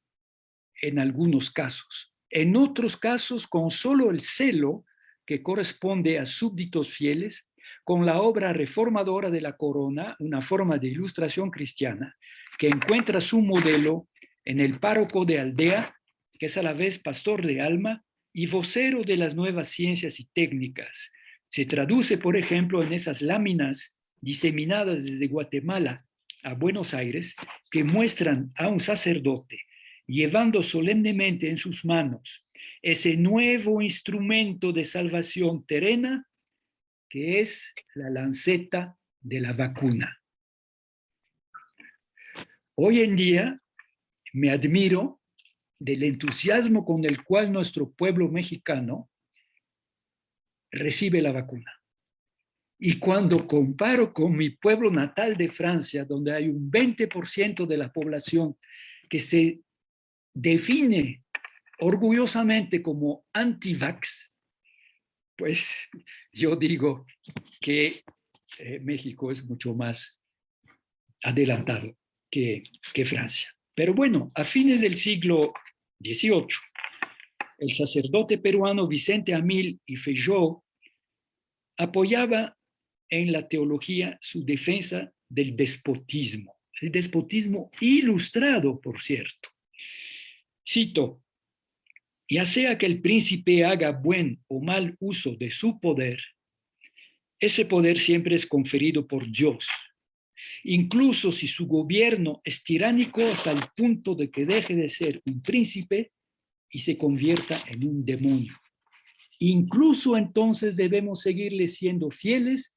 en algunos casos, en otros casos con solo el celo que corresponde a súbditos fieles, con la obra reformadora de la corona, una forma de ilustración cristiana, que encuentra su modelo en el párroco de aldea, que es a la vez pastor de alma y vocero de las nuevas ciencias y técnicas. Se traduce, por ejemplo, en esas láminas diseminadas desde Guatemala a Buenos Aires, que muestran a un sacerdote llevando solemnemente en sus manos ese nuevo instrumento de salvación terrena que es la lanceta de la vacuna. Hoy en día me admiro del entusiasmo con el cual nuestro pueblo mexicano recibe la vacuna. Y cuando comparo con mi pueblo natal de Francia, donde hay un 20% de la población que se define orgullosamente como anti-vax, pues yo digo que México es mucho más adelantado que Francia. Pero bueno, a fines del siglo XVIII, el sacerdote peruano Vicente Amil y Feijó apoyaba en la teología su defensa del despotismo, el despotismo ilustrado, por cierto. Cito, ya sea que el príncipe haga buen o mal uso de su poder, ese poder siempre es conferido por Dios, incluso si su gobierno es tiránico hasta el punto de que deje de ser un príncipe y se convierta en un demonio. Incluso entonces debemos seguirle siendo fieles,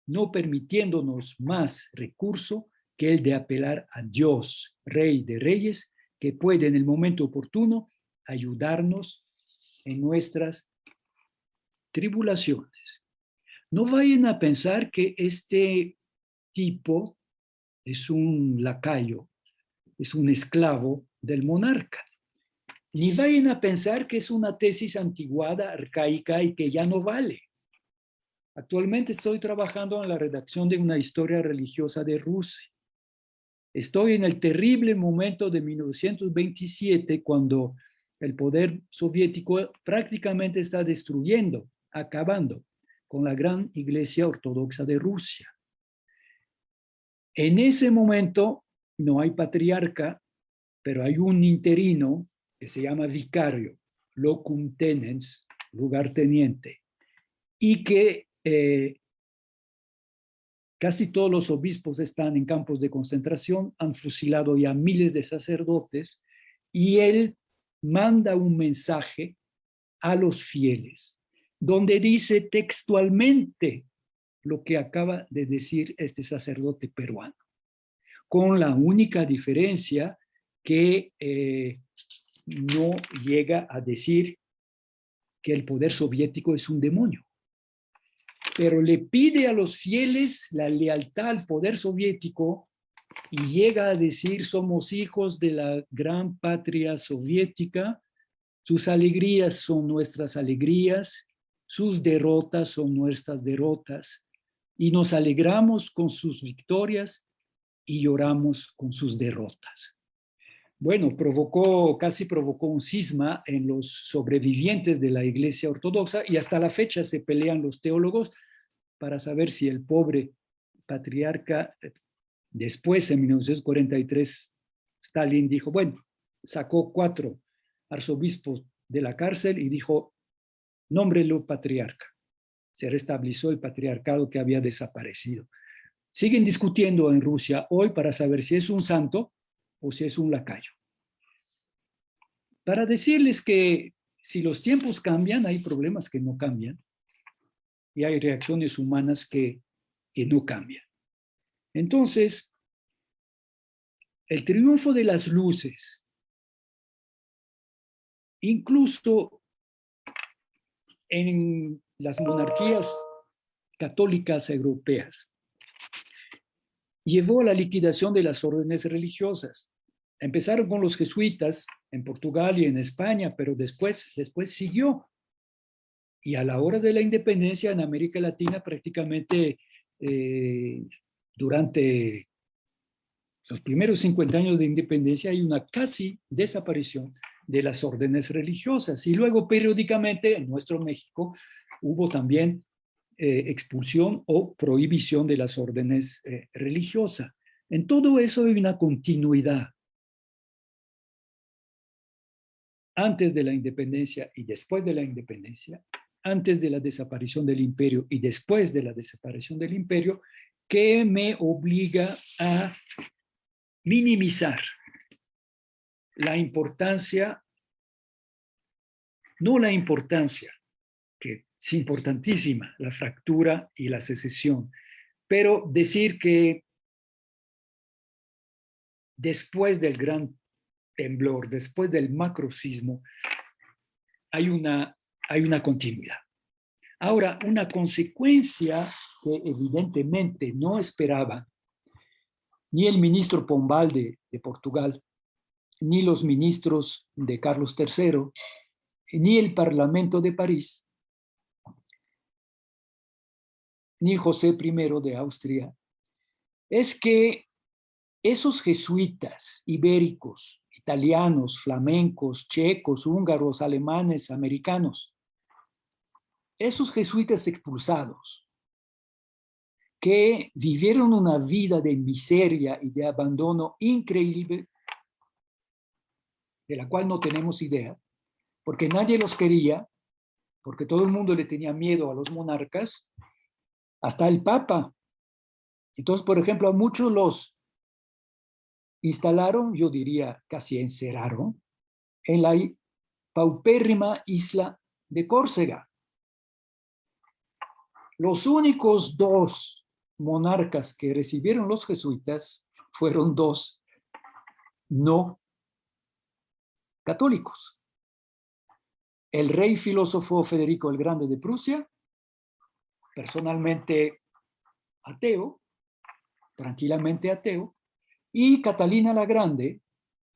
no permitiéndonos más recurso que el de apelar a Dios, Rey de Reyes, que puede en el momento oportuno ayudarnos en nuestras tribulaciones. No vayan a pensar que este tipo es un lacayo, es un esclavo del monarca. Ni vayan a pensar que es una tesis antiguada, arcaica y que ya no vale. Actualmente estoy trabajando en la redacción de una historia religiosa de Rusia. Estoy en el terrible momento de 1927, cuando el poder soviético prácticamente está destruyendo, acabando con la gran Iglesia Ortodoxa de Rusia. En ese momento no hay patriarca, pero hay un interino que se llama vicario, locum tenens, lugarteniente, y que casi todos los obispos están en campos de concentración, han fusilado ya miles de sacerdotes, y él manda un mensaje a los fieles, donde dice textualmente lo que acaba de decir este sacerdote peruano, con la única diferencia que no llega a decir que el poder soviético es un demonio, pero le pide a los fieles la lealtad al poder soviético y llega a decir: somos hijos de la gran patria soviética, sus alegrías son nuestras alegrías, sus derrotas son nuestras derrotas, y nos alegramos con sus victorias y lloramos con sus derrotas. Bueno, casi provocó un cisma en los sobrevivientes de la Iglesia Ortodoxa, y hasta la fecha se pelean los teólogos para saber si el pobre patriarca, después en 1943, Stalin dijo, bueno, sacó 4 arzobispos de la cárcel y dijo, nómbrelo patriarca. Se restableció el patriarcado que había desaparecido. Siguen discutiendo en Rusia hoy para saber si es un santo o si es un lacayo. Para decirles que si los tiempos cambian, hay problemas que no cambian y hay reacciones humanas que no cambian. Entonces, el triunfo de las luces, incluso en las monarquías católicas europeas, llevó a la liquidación de las órdenes religiosas. Empezaron con los jesuitas en Portugal y en España, pero después siguió. Y a la hora de la independencia en América Latina, prácticamente durante los primeros 50 años de independencia hay una casi desaparición de las órdenes religiosas. Y luego periódicamente en nuestro México hubo también expulsión o prohibición de las órdenes religiosas. En todo eso hay una continuidad. Antes de la independencia y después de la independencia, antes de la desaparición del imperio y después de la desaparición del imperio, que me obliga a minimizar la importancia, no la importancia, que es importantísima, la fractura y la secesión, pero decir que después del gran temblor, después del macrosismo, hay una continuidad. Ahora, una consecuencia que evidentemente no esperaba ni el ministro Pombal de Portugal, ni los ministros de Carlos III, ni el Parlamento de París, ni José I de Austria, es que esos jesuitas ibéricos, italianos, flamencos, checos, húngaros, alemanes, americanos, esos jesuitas expulsados, que vivieron una vida de miseria y de abandono increíble, de la cual no tenemos idea, porque nadie los quería, porque todo el mundo le tenía miedo a los monarcas, hasta el Papa. Entonces, por ejemplo, a muchos los instalaron, yo diría casi encerraron, en la paupérrima isla de Córcega, Los únicos dos monarcas que recibieron los jesuitas fueron dos no católicos. El rey filósofo Federico el Grande de Prusia, personalmente ateo, tranquilamente ateo, y Catalina la Grande,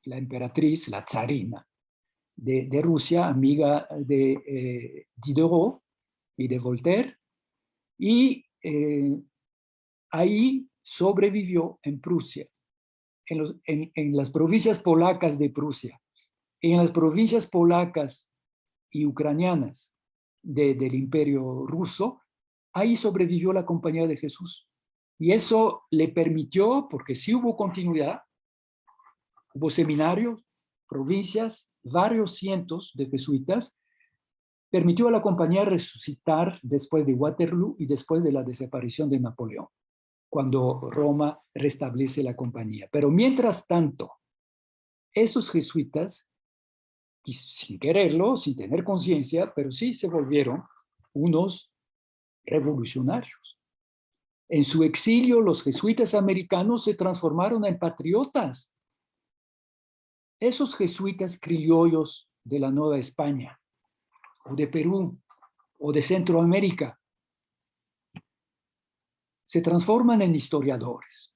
la emperatriz, la zarina de Rusia, amiga de Diderot y de Voltaire, y ahí sobrevivió en Prusia, en las provincias polacas de Prusia, en las provincias polacas y ucranianas del Imperio Ruso, ahí sobrevivió la Compañía de Jesús. Y eso le permitió, porque sí hubo continuidad, hubo seminarios, provincias, varios cientos de jesuitas, permitió a la compañía resucitar después de Waterloo y después de la desaparición de Napoleón, cuando Roma restablece la compañía. Pero mientras tanto, esos jesuitas, sin quererlo, sin tener conciencia, pero sí se volvieron unos revolucionarios. En su exilio, los jesuitas americanos se transformaron en patriotas. Esos jesuitas criollos de la Nueva España, o de Perú, o de Centroamérica, se transforman en historiadores.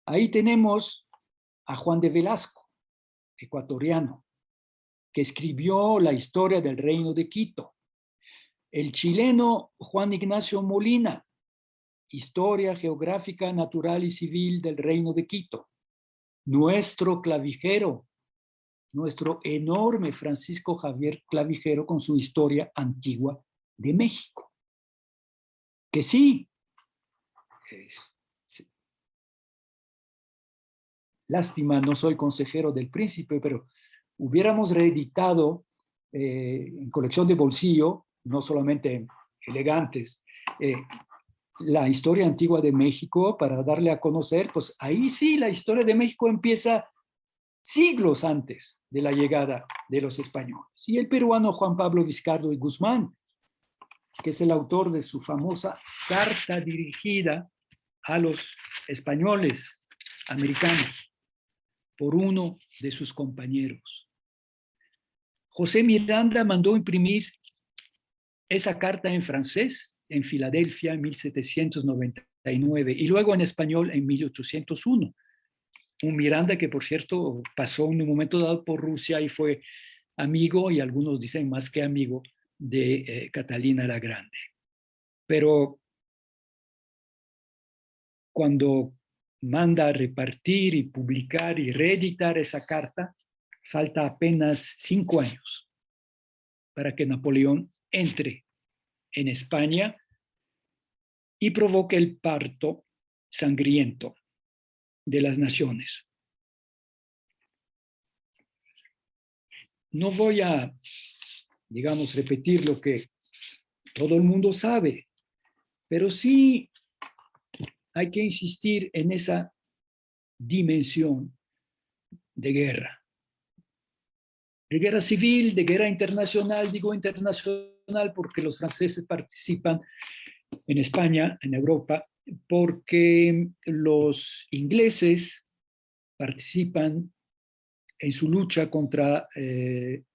Ahí tenemos a Juan de Velasco, ecuatoriano, que escribió la historia del Reino de Quito. El chileno Juan Ignacio Molina, Historia Geográfica, Natural y Civil del Reino de Quito. Nuestro clavijero, nuestro enorme Francisco Javier Clavijero con su Historia Antigua de México. Que sí, lástima, no soy consejero del príncipe, pero hubiéramos reeditado en colección de bolsillo, no solamente elegantes, la historia antigua de México para darle a conocer, pues ahí sí la historia de México empieza siglos antes de la llegada de los españoles. Y el peruano Juan Pablo Vizcardo y Guzmán, que es el autor de su famosa carta dirigida a los españoles americanos por uno de sus compañeros. José Miranda mandó imprimir esa carta en francés en Filadelfia en 1799 y luego en español en 1801. Un Miranda que, por cierto, pasó en un momento dado por Rusia y fue amigo, y algunos dicen más que amigo, de Catalina la Grande. Pero cuando manda a repartir y publicar y reeditar esa carta, falta apenas 5 años para que Napoleón entre en España y provoque el parto sangriento de las naciones. No voy a, digamos, repetir lo que todo el mundo sabe, pero sí hay que insistir en esa dimensión de guerra civil, de guerra internacional. Digo internacional porque los franceses participan en España, en Europa, porque los ingleses participan en su lucha contra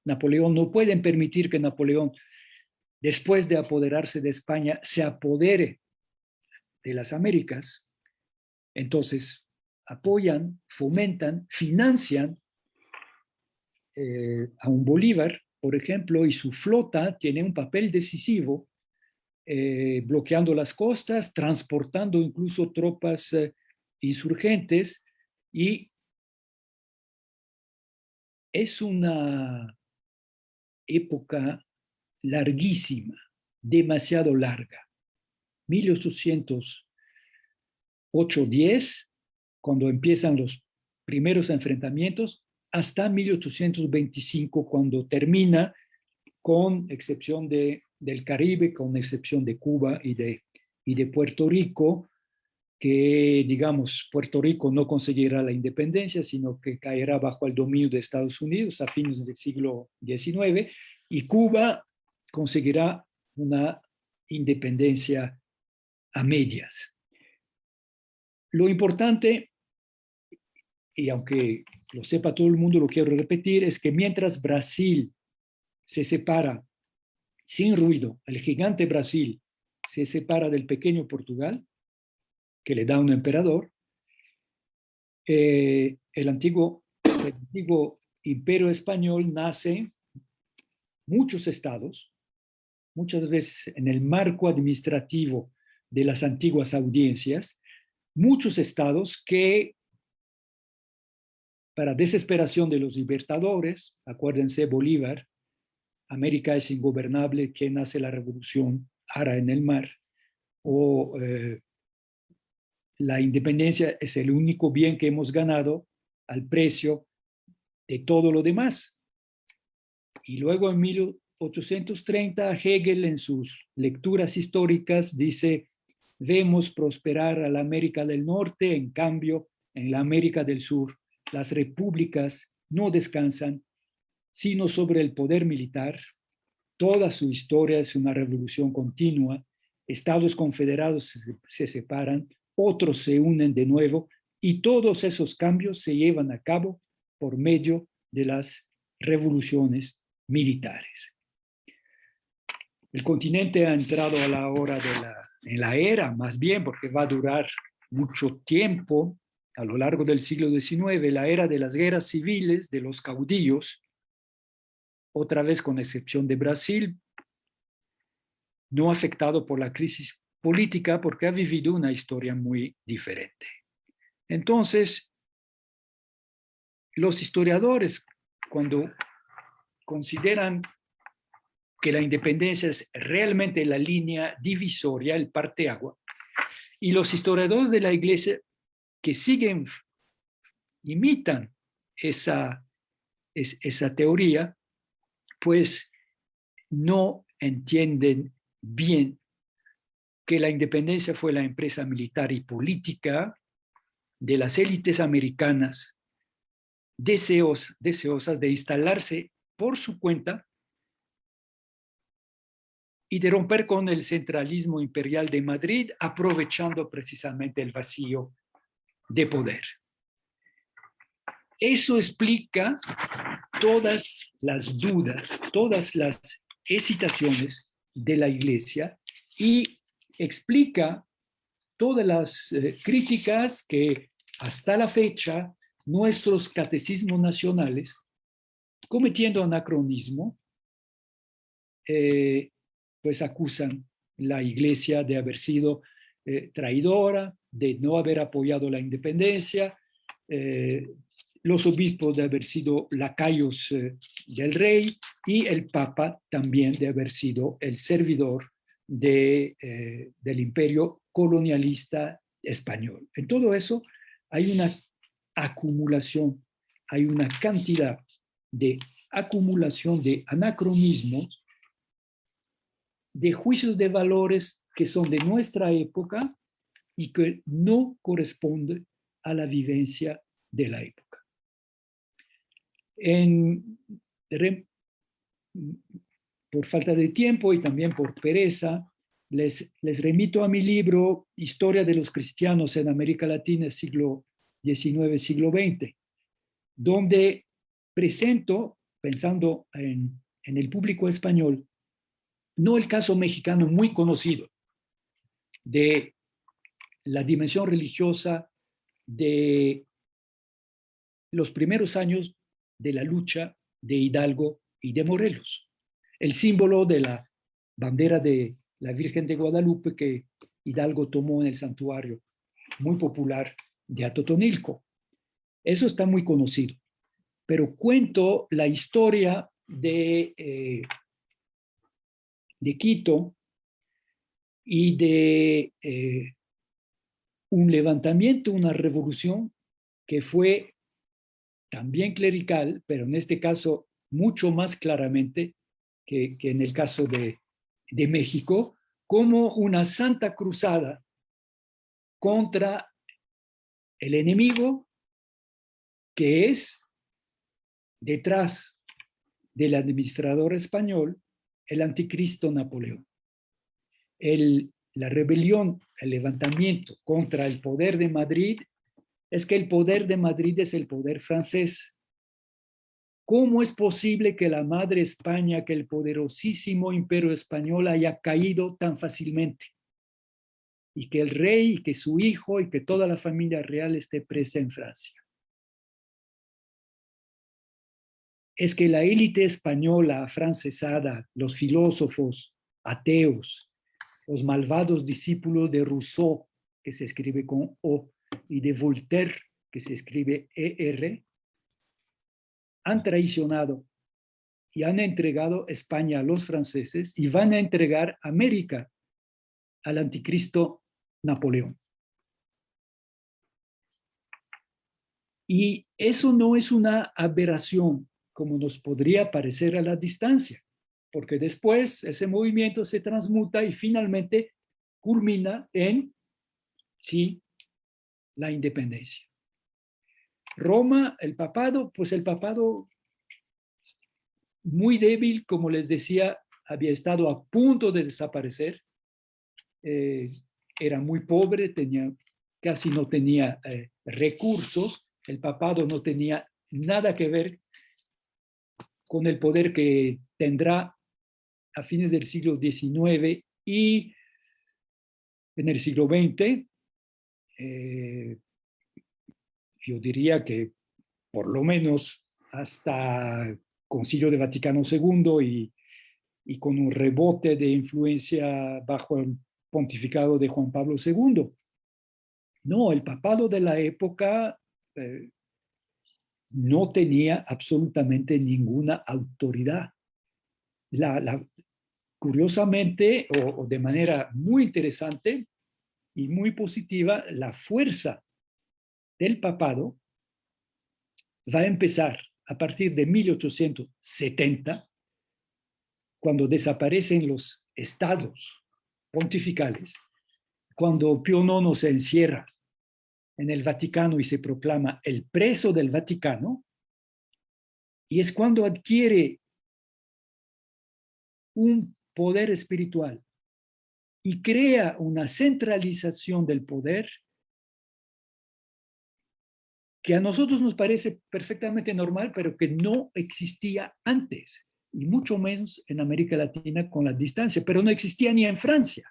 Napoleón. No pueden permitir que Napoleón, después de apoderarse de España, se apodere de las Américas. Entonces, apoyan, fomentan, financian a un Bolívar, por ejemplo, y su flota tiene un papel decisivo, bloqueando las costas, transportando incluso tropas insurgentes, y es una época larguísima, demasiado larga. 1808-10, cuando empiezan los primeros enfrentamientos, hasta 1825, cuando termina, con excepción del Caribe, con excepción de Cuba y de Puerto Rico, que, digamos, Puerto Rico no conseguirá la independencia, sino que caerá bajo el dominio de Estados Unidos a fines del siglo XIX, y Cuba conseguirá una independencia a medias. Lo importante, y aunque lo sepa todo el mundo, lo quiero repetir, es que mientras Brasil se separa sin ruido, el gigante Brasil se separa del pequeño Portugal, que le da un emperador, el antiguo imperio español nace muchos estados, muchas veces en el marco administrativo de las antiguas audiencias, muchos estados que, para desesperación de los libertadores, acuérdense Bolívar, América es ingobernable, ¿quién hace la revolución? Ara en el mar, o la independencia es el único bien que hemos ganado al precio de todo lo demás. Y luego en 1830 Hegel en sus lecturas históricas dice, vemos prosperar a la América del Norte, en cambio en la América del Sur las repúblicas no descansan sino sobre el poder militar. Toda su historia es una revolución continua. Estados confederados se separan, otros se unen de nuevo y todos esos cambios se llevan a cabo por medio de las revoluciones militares. El continente ha entrado a la hora en la era, más bien, porque va a durar mucho tiempo, a lo largo del siglo XIX, la era de las guerras civiles, de los caudillos, otra vez con excepción de Brasil, no afectado por la crisis política porque ha vivido una historia muy diferente. Entonces, los historiadores, cuando consideran que la independencia es realmente la línea divisoria, el parteagua, y los historiadores de la Iglesia que imitan esa teoría, pues no entienden bien que la independencia fue la empresa militar y política de las élites americanas deseosas de instalarse por su cuenta y de romper con el centralismo imperial de Madrid, aprovechando precisamente el vacío de poder. Eso explica todas las dudas, todas las hesitaciones de la Iglesia y explica todas las críticas que hasta la fecha nuestros catecismos nacionales, cometiendo anacronismo, pues acusan la Iglesia de haber sido traidora, de no haber apoyado la independencia, los obispos de haber sido lacayos del rey y el Papa también de haber sido el servidor del imperio colonialista español. En todo eso hay una acumulación, hay una cantidad de acumulación de anacronismos, de juicios de valores que son de nuestra época y que no corresponden a la vivencia de la época. Por falta de tiempo y también por pereza, les remito a mi libro Historia de los cristianos en América Latina, siglo XIX, siglo XX, donde presento, pensando en el público español, no el caso mexicano muy conocido de la dimensión religiosa de los primeros años de la lucha de Hidalgo y de Morelos, el símbolo de la bandera de la Virgen de Guadalupe que Hidalgo tomó en el santuario muy popular de Atotonilco. Eso está muy conocido, pero cuento la historia de Quito y de un levantamiento, una revolución que fue también clerical, pero en este caso mucho más claramente que en el caso de México, como una santa cruzada contra el enemigo que es, detrás del administrador español, el anticristo Napoleón. la rebelión, el levantamiento contra el poder de Madrid, es que el poder de Madrid es el poder francés. ¿Cómo es posible que la madre España, que el poderosísimo imperio español haya caído tan fácilmente? Y que el rey, y que su hijo, y que toda la familia real esté presa en Francia. Es que la élite española afrancesada, los filósofos ateos, los malvados discípulos de Rousseau, que se escribe con O, y de Voltaire, que se escribe ER, han traicionado y han entregado España a los franceses y van a entregar América al anticristo Napoleón. Y eso no es una aberración, como nos podría parecer a la distancia, porque después ese movimiento se transmuta y finalmente culmina en, sí, la independencia. Roma, el papado, pues el papado muy débil, como les decía, había estado a punto de desaparecer, era muy pobre, casi no tenía recursos, el papado no tenía nada que ver con el poder que tendrá a fines del siglo XIX y en el siglo XX. Yo diría que por lo menos hasta Concilio de Vaticano II y con un rebote de influencia bajo el pontificado de Juan Pablo II. No, el papado de la época no tenía absolutamente ninguna autoridad. Curiosamente, o de manera muy interesante y muy positiva, la fuerza del papado va a empezar a partir de 1870, cuando desaparecen los estados pontificales, cuando Pío IX se encierra en el Vaticano y se proclama el preso del Vaticano, y es cuando adquiere un poder espiritual y crea una centralización del poder que a nosotros nos parece perfectamente normal, pero que no existía antes, y mucho menos en América Latina con la distancia, pero no existía ni en Francia.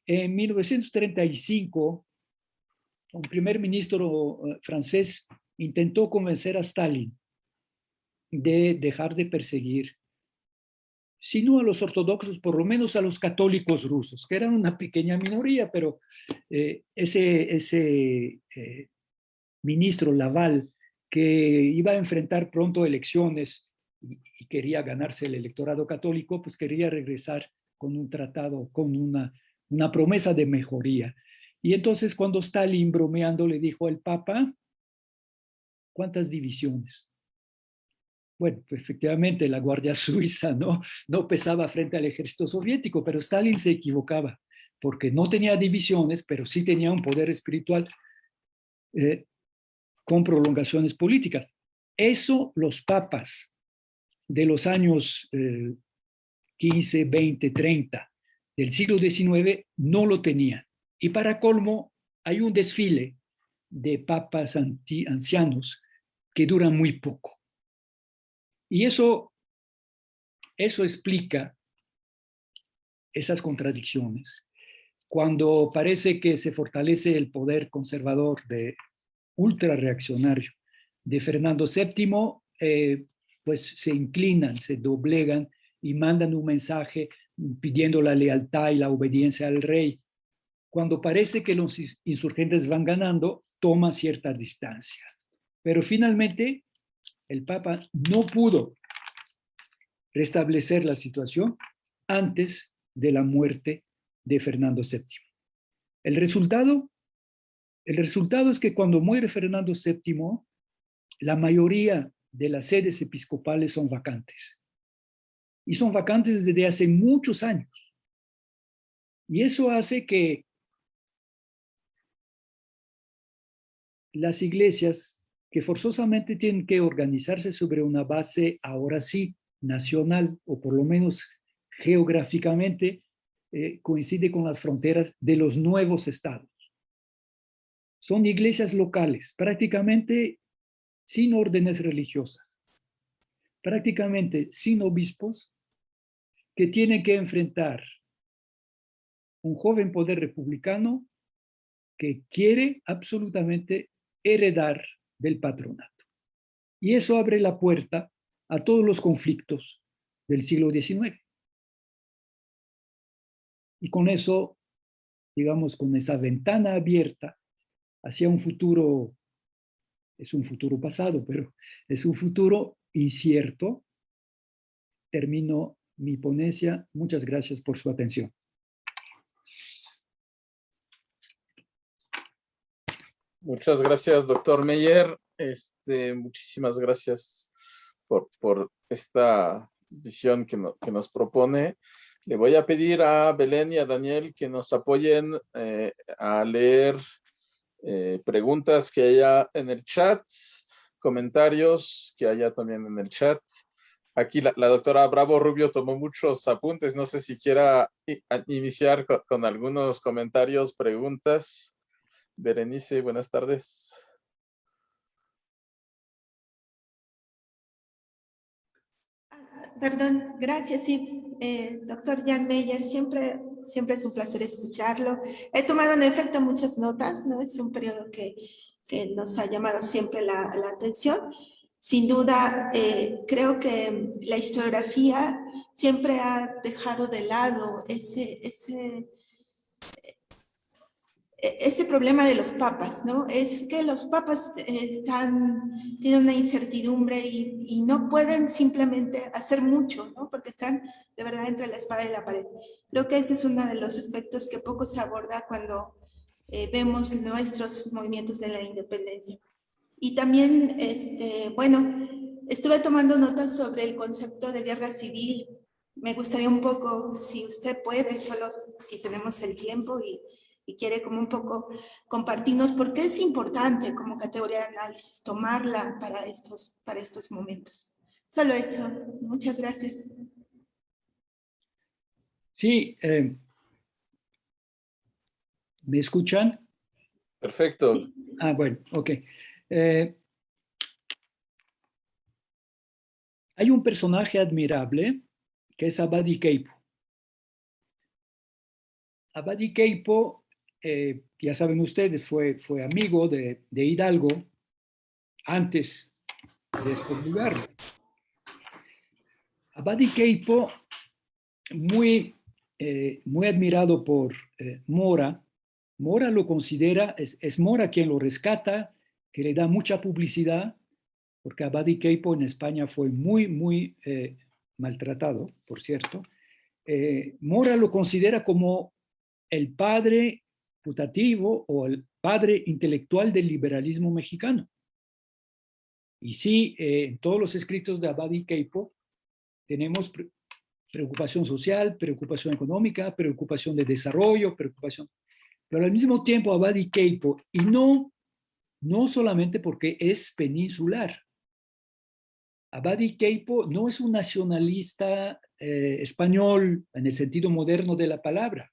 En 1935, un primer ministro francés intentó convencer a Stalin de dejar de perseguir, si no a los ortodoxos, por lo menos a los católicos rusos, que eran una pequeña minoría, pero ese ministro Laval, que iba a enfrentar pronto elecciones y quería ganarse el electorado católico, pues quería regresar con un tratado, con una promesa de mejoría. Y entonces cuando Stalin, bromeando, le dijo al Papa, ¿cuántas divisiones? Bueno, pues efectivamente la Guardia Suiza no pesaba frente al ejército soviético, pero Stalin se equivocaba, porque no tenía divisiones, pero sí tenía un poder espiritual con prolongaciones políticas. Eso los papas de los años 15, 20, 30 del siglo XIX no lo tenían. Y para colmo, hay un desfile de papas ancianos que duran muy poco. Y eso explica esas contradicciones. Cuando parece que se fortalece el poder conservador ultra reaccionario de Fernando VII, pues se inclinan, se doblegan y mandan un mensaje pidiendo la lealtad y la obediencia al rey. Cuando parece que los insurgentes van ganando, toma cierta distancia. Pero finalmente el Papa no pudo restablecer la situación antes de la muerte de Fernando VII. El resultado es que cuando muere Fernando VII, la mayoría de las sedes episcopales son vacantes. Y son vacantes desde hace muchos años. Y eso hace que las iglesias, que forzosamente tienen que organizarse sobre una base, ahora sí, nacional, o por lo menos geográficamente, coincide con las fronteras de los nuevos estados. Son iglesias locales, prácticamente sin órdenes religiosas, prácticamente sin obispos, que tienen que enfrentar un joven poder republicano que quiere absolutamente heredar del patronato. Y eso abre la puerta a todos los conflictos del siglo XIX. Y con eso, digamos, con esa ventana abierta hacia un futuro, es un futuro pasado, pero es un futuro incierto, termino mi ponencia. Muchas gracias por su atención. Muchas gracias, doctor Meyer. Muchísimas gracias por esta visión que nos propone. Le voy a pedir a Belén y a Daniel que nos apoyen a leer preguntas que haya en el chat, comentarios que haya también en el chat. Aquí la doctora Bravo Rubio tomó muchos apuntes. No sé si quiera iniciar con algunos comentarios, preguntas. Berenice, buenas tardes. Perdón, gracias, Ips. Doctor Jan Meyer, siempre es un placer escucharlo. He tomado en efecto muchas notas, ¿no? Es un periodo que nos ha llamado siempre la atención. Sin duda, creo que la historiografía siempre ha dejado de lado ese problema de los papas, ¿no? Es que los papas tienen una incertidumbre y no pueden simplemente hacer mucho, ¿no? Porque están de verdad entre la espada y la pared. Creo que ese es uno de los aspectos que poco se aborda cuando vemos nuestros movimientos de la independencia. Y también, bueno, estuve tomando notas sobre el concepto de guerra civil. Me gustaría un poco, si usted puede, solo si tenemos el tiempo y quiere como un poco compartirnos por qué es importante como categoría de análisis tomarla para estos momentos. Solo eso. Muchas gracias. Sí, ¿me escuchan? Perfecto. Ah, bueno, ok. Hay un personaje admirable que es Abadi Keipo. Abadi Keipo, ya saben ustedes, fue amigo de Hidalgo antes de excomulgarlo. Abadi Keipo, muy admirado por Mora. Mora lo considera, es Mora quien lo rescata, que le da mucha publicidad, porque Abadi Keipo en España fue muy maltratado, por cierto. Mora lo considera como el padre putativo o el padre intelectual del liberalismo mexicano. Y sí, en todos los escritos de Abadi Keipo tenemos preocupación social, preocupación económica, preocupación de desarrollo, preocupación. Pero al mismo tiempo Abadi Keipo, y no solamente porque es peninsular. Abadi Keipo no es un nacionalista español en el sentido moderno de la palabra.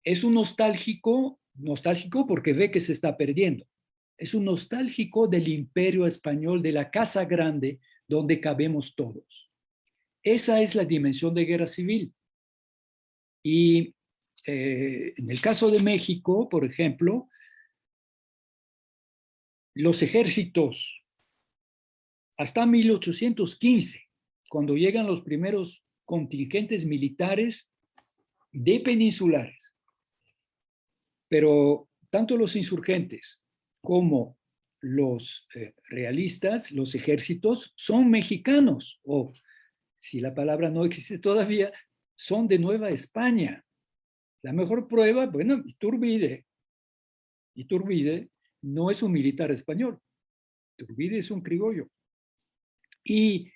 Es un nostálgico porque ve que se está perdiendo. Es un nostálgico del imperio español, de la Casa Grande, donde cabemos todos. Esa es la dimensión de guerra civil. Y en el caso de México, por ejemplo, los ejércitos, hasta 1815, cuando llegan los primeros contingentes militares de peninsulares, pero tanto los insurgentes como los realistas, los ejércitos, son mexicanos, o si la palabra no existe todavía, son de Nueva España. La mejor prueba, bueno, Iturbide no es un militar español, Iturbide es un criollo. Y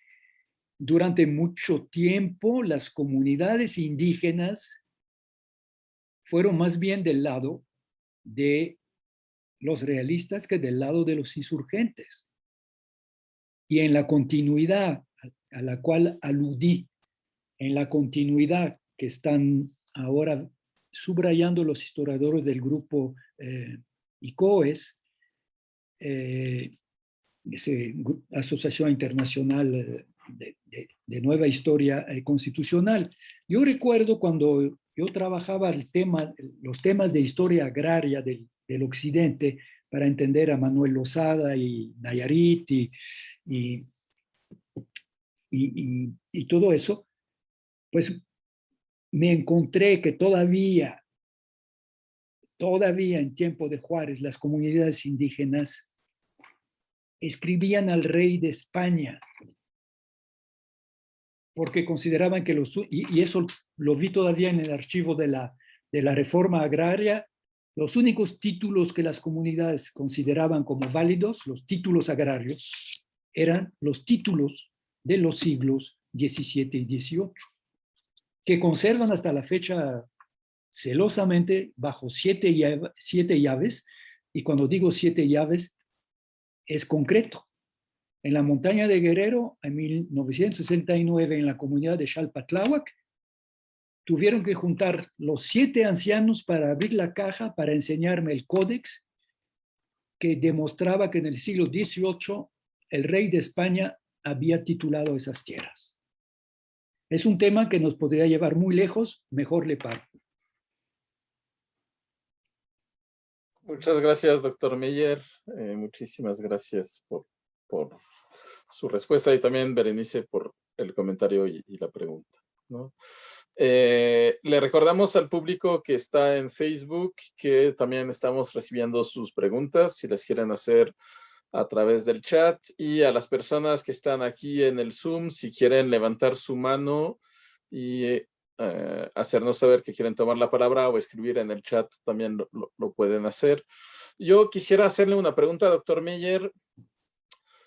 durante mucho tiempo las comunidades indígenas fueron más bien del lado de los realistas que del lado de los insurgentes. Y en la continuidad a la cual aludí en la continuidad que están ahora subrayando los historiadores del grupo ICOES, Asociación Internacional de Nueva Historia Constitucional. Yo recuerdo cuando yo trabajaba los temas de historia agraria del occidente para entender a Manuel Lozada y Nayarit y todo eso, pues me encontré que todavía en tiempo de Juárez, las comunidades indígenas escribían al rey de España porque consideraban que y eso lo vi todavía en el archivo de la reforma agraria, los únicos títulos que las comunidades consideraban como válidos, los títulos agrarios, eran los títulos de los siglos XVII y XVIII, que conservan hasta la fecha celosamente bajo 7 llaves, y cuando digo 7 llaves, es concreto. En la montaña de Guerrero, en 1969, en la comunidad de Xalpatláhuac, tuvieron que juntar los 7 ancianos para abrir la caja para enseñarme el códex que demostraba que en el siglo XVIII el rey de España había titulado esas tierras. Es un tema que nos podría llevar muy lejos, mejor le paro. Muchas gracias, doctor Meyer. Muchísimas gracias por su respuesta y también, Berenice, por el comentario y la pregunta, ¿no? Le recordamos al público que está en Facebook que también estamos recibiendo sus preguntas, si las quieren hacer a través del chat, y a las personas que están aquí en el Zoom, si quieren levantar su mano y hacernos saber que quieren tomar la palabra o escribir en el chat, también lo pueden hacer. Yo quisiera hacerle una pregunta, doctor Meyer,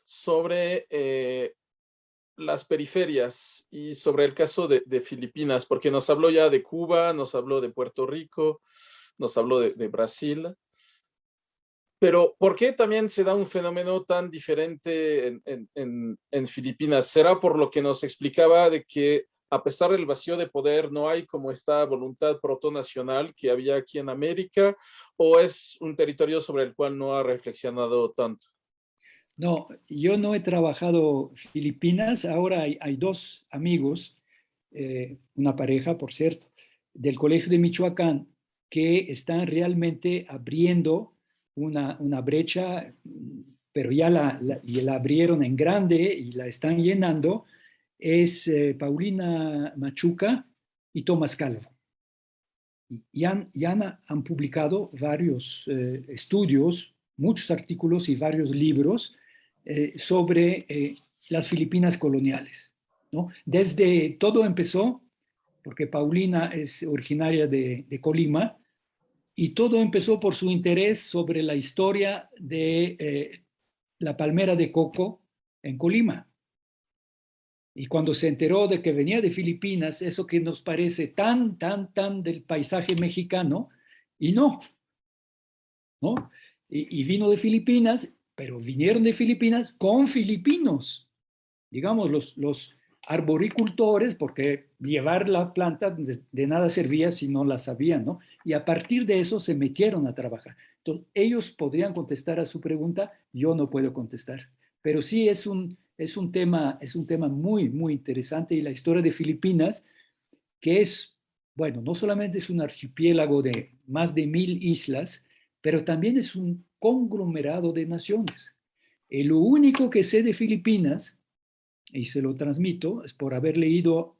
sobre las periferias y sobre el caso de Filipinas, porque nos habló ya de Cuba, nos habló de Puerto Rico, nos habló de Brasil, pero ¿por qué también se da un fenómeno tan diferente en Filipinas? ¿Será por lo que nos explicaba de que a pesar del vacío de poder no hay como esta voluntad protonacional que había aquí en América, o es un territorio sobre el cual no ha reflexionado tanto? No, yo no he trabajado Filipinas. Ahora hay 2 amigos, una pareja, por cierto, del Colegio de Michoacán, que están realmente abriendo una brecha, pero ya la abrieron en grande y la están llenando. Es Paulina Machuca y Tomás Calvo. Y han publicado varios estudios, muchos artículos y varios libros sobre las Filipinas coloniales, ¿no? Desde todo empezó, porque Paulina es originaria de Colima, y todo empezó por su interés sobre la historia de la palmera de coco en Colima. Y cuando se enteró de que venía de Filipinas, eso que nos parece tan del paisaje mexicano, y no. Y vino de Filipinas, pero vinieron de Filipinas con filipinos. Digamos, los arboricultores, porque llevar la planta de nada servía si no la sabían, ¿no? Y a partir de eso se metieron a trabajar. Entonces, ellos podrían contestar a su pregunta, yo no puedo contestar. Pero sí es un tema muy, muy interesante, y la historia de Filipinas, que es, bueno, no solamente es un archipiélago de más de 1000 islas, pero también es un conglomerado de naciones. Lo único que sé de Filipinas, y se lo transmito, es por haber leído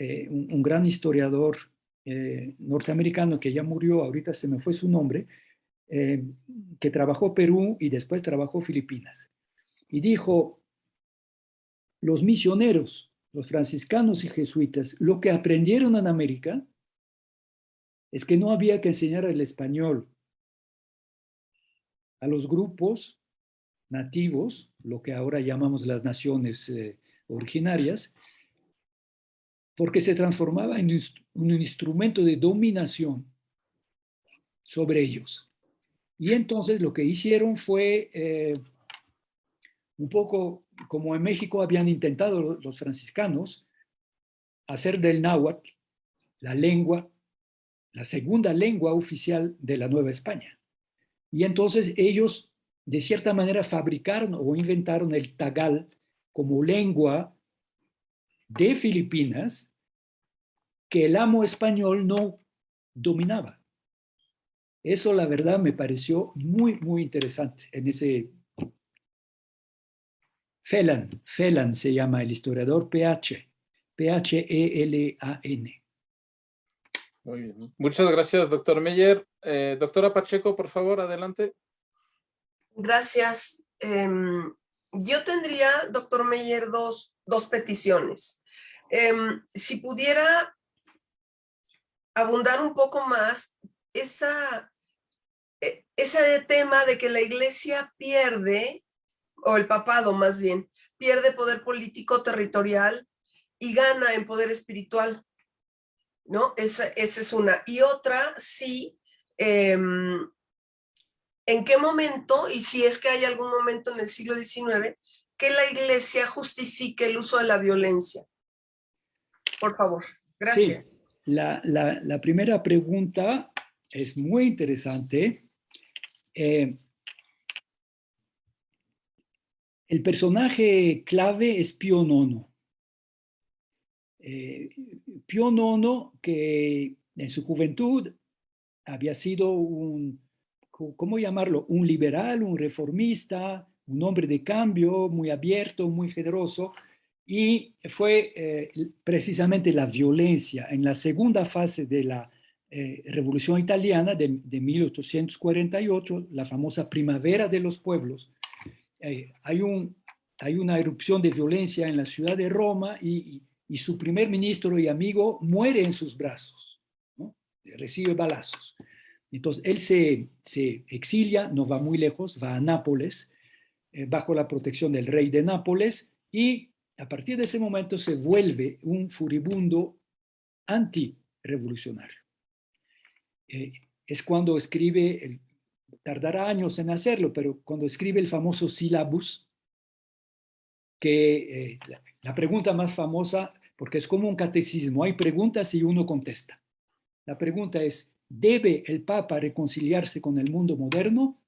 un gran historiador norteamericano que ya murió, ahorita se me fue su nombre, que trabajó Perú y después trabajó Filipinas. Y dijo, los misioneros, los franciscanos y jesuitas, lo que aprendieron en América es que no había que enseñar el español a los grupos nativos, lo que ahora llamamos las naciones originarias, porque se transformaba en un instrumento de dominación sobre ellos. Y entonces lo que hicieron fue un poco como en México habían intentado los franciscanos hacer del náhuatl la lengua, la segunda lengua oficial de la Nueva España. Y entonces ellos, de cierta manera, fabricaron o inventaron el tagal como lengua de Filipinas que el amo español no dominaba. Eso, la verdad, me pareció muy, muy interesante en ese... Phelan se llama el historiador, P-H-E-L-A-N. Muy bien. Muchas gracias, doctor Meyer. Doctora Pacheco, por favor, adelante. Gracias. Yo tendría, doctor Meyer, dos peticiones. Si pudiera abundar un poco más ese tema de que la iglesia pierde, o el papado más bien, pierde poder político territorial y gana en poder espiritual, ¿no? Esa es una. Y otra, sí, ¿en qué momento, y si es que hay algún momento en el siglo XIX, que la iglesia justifique el uso de la violencia? Por favor, gracias. Sí, la primera pregunta es muy interesante. El personaje clave es Pío IX. Pío IX, que en su juventud había sido ¿cómo llamarlo? Un liberal, un reformista, un hombre de cambio, muy abierto, muy generoso, y fue precisamente la violencia en la segunda fase de la Revolución Italiana de 1848, la famosa Primavera de los Pueblos. Hay una erupción de violencia en la ciudad de Roma y su primer ministro y amigo muere en sus brazos, ¿no? Recibe balazos. Entonces él se exilia, no va muy lejos, va a Nápoles, bajo la protección del rey de Nápoles, y a partir de ese momento se vuelve un furibundo antirrevolucionario. Es cuando escribe, tardará años en hacerlo, pero cuando escribe el famoso Syllabus, que la pregunta más famosa, porque es como un catecismo, hay preguntas y uno contesta. La pregunta es, ¿debe el Papa reconciliarse con el mundo moderno?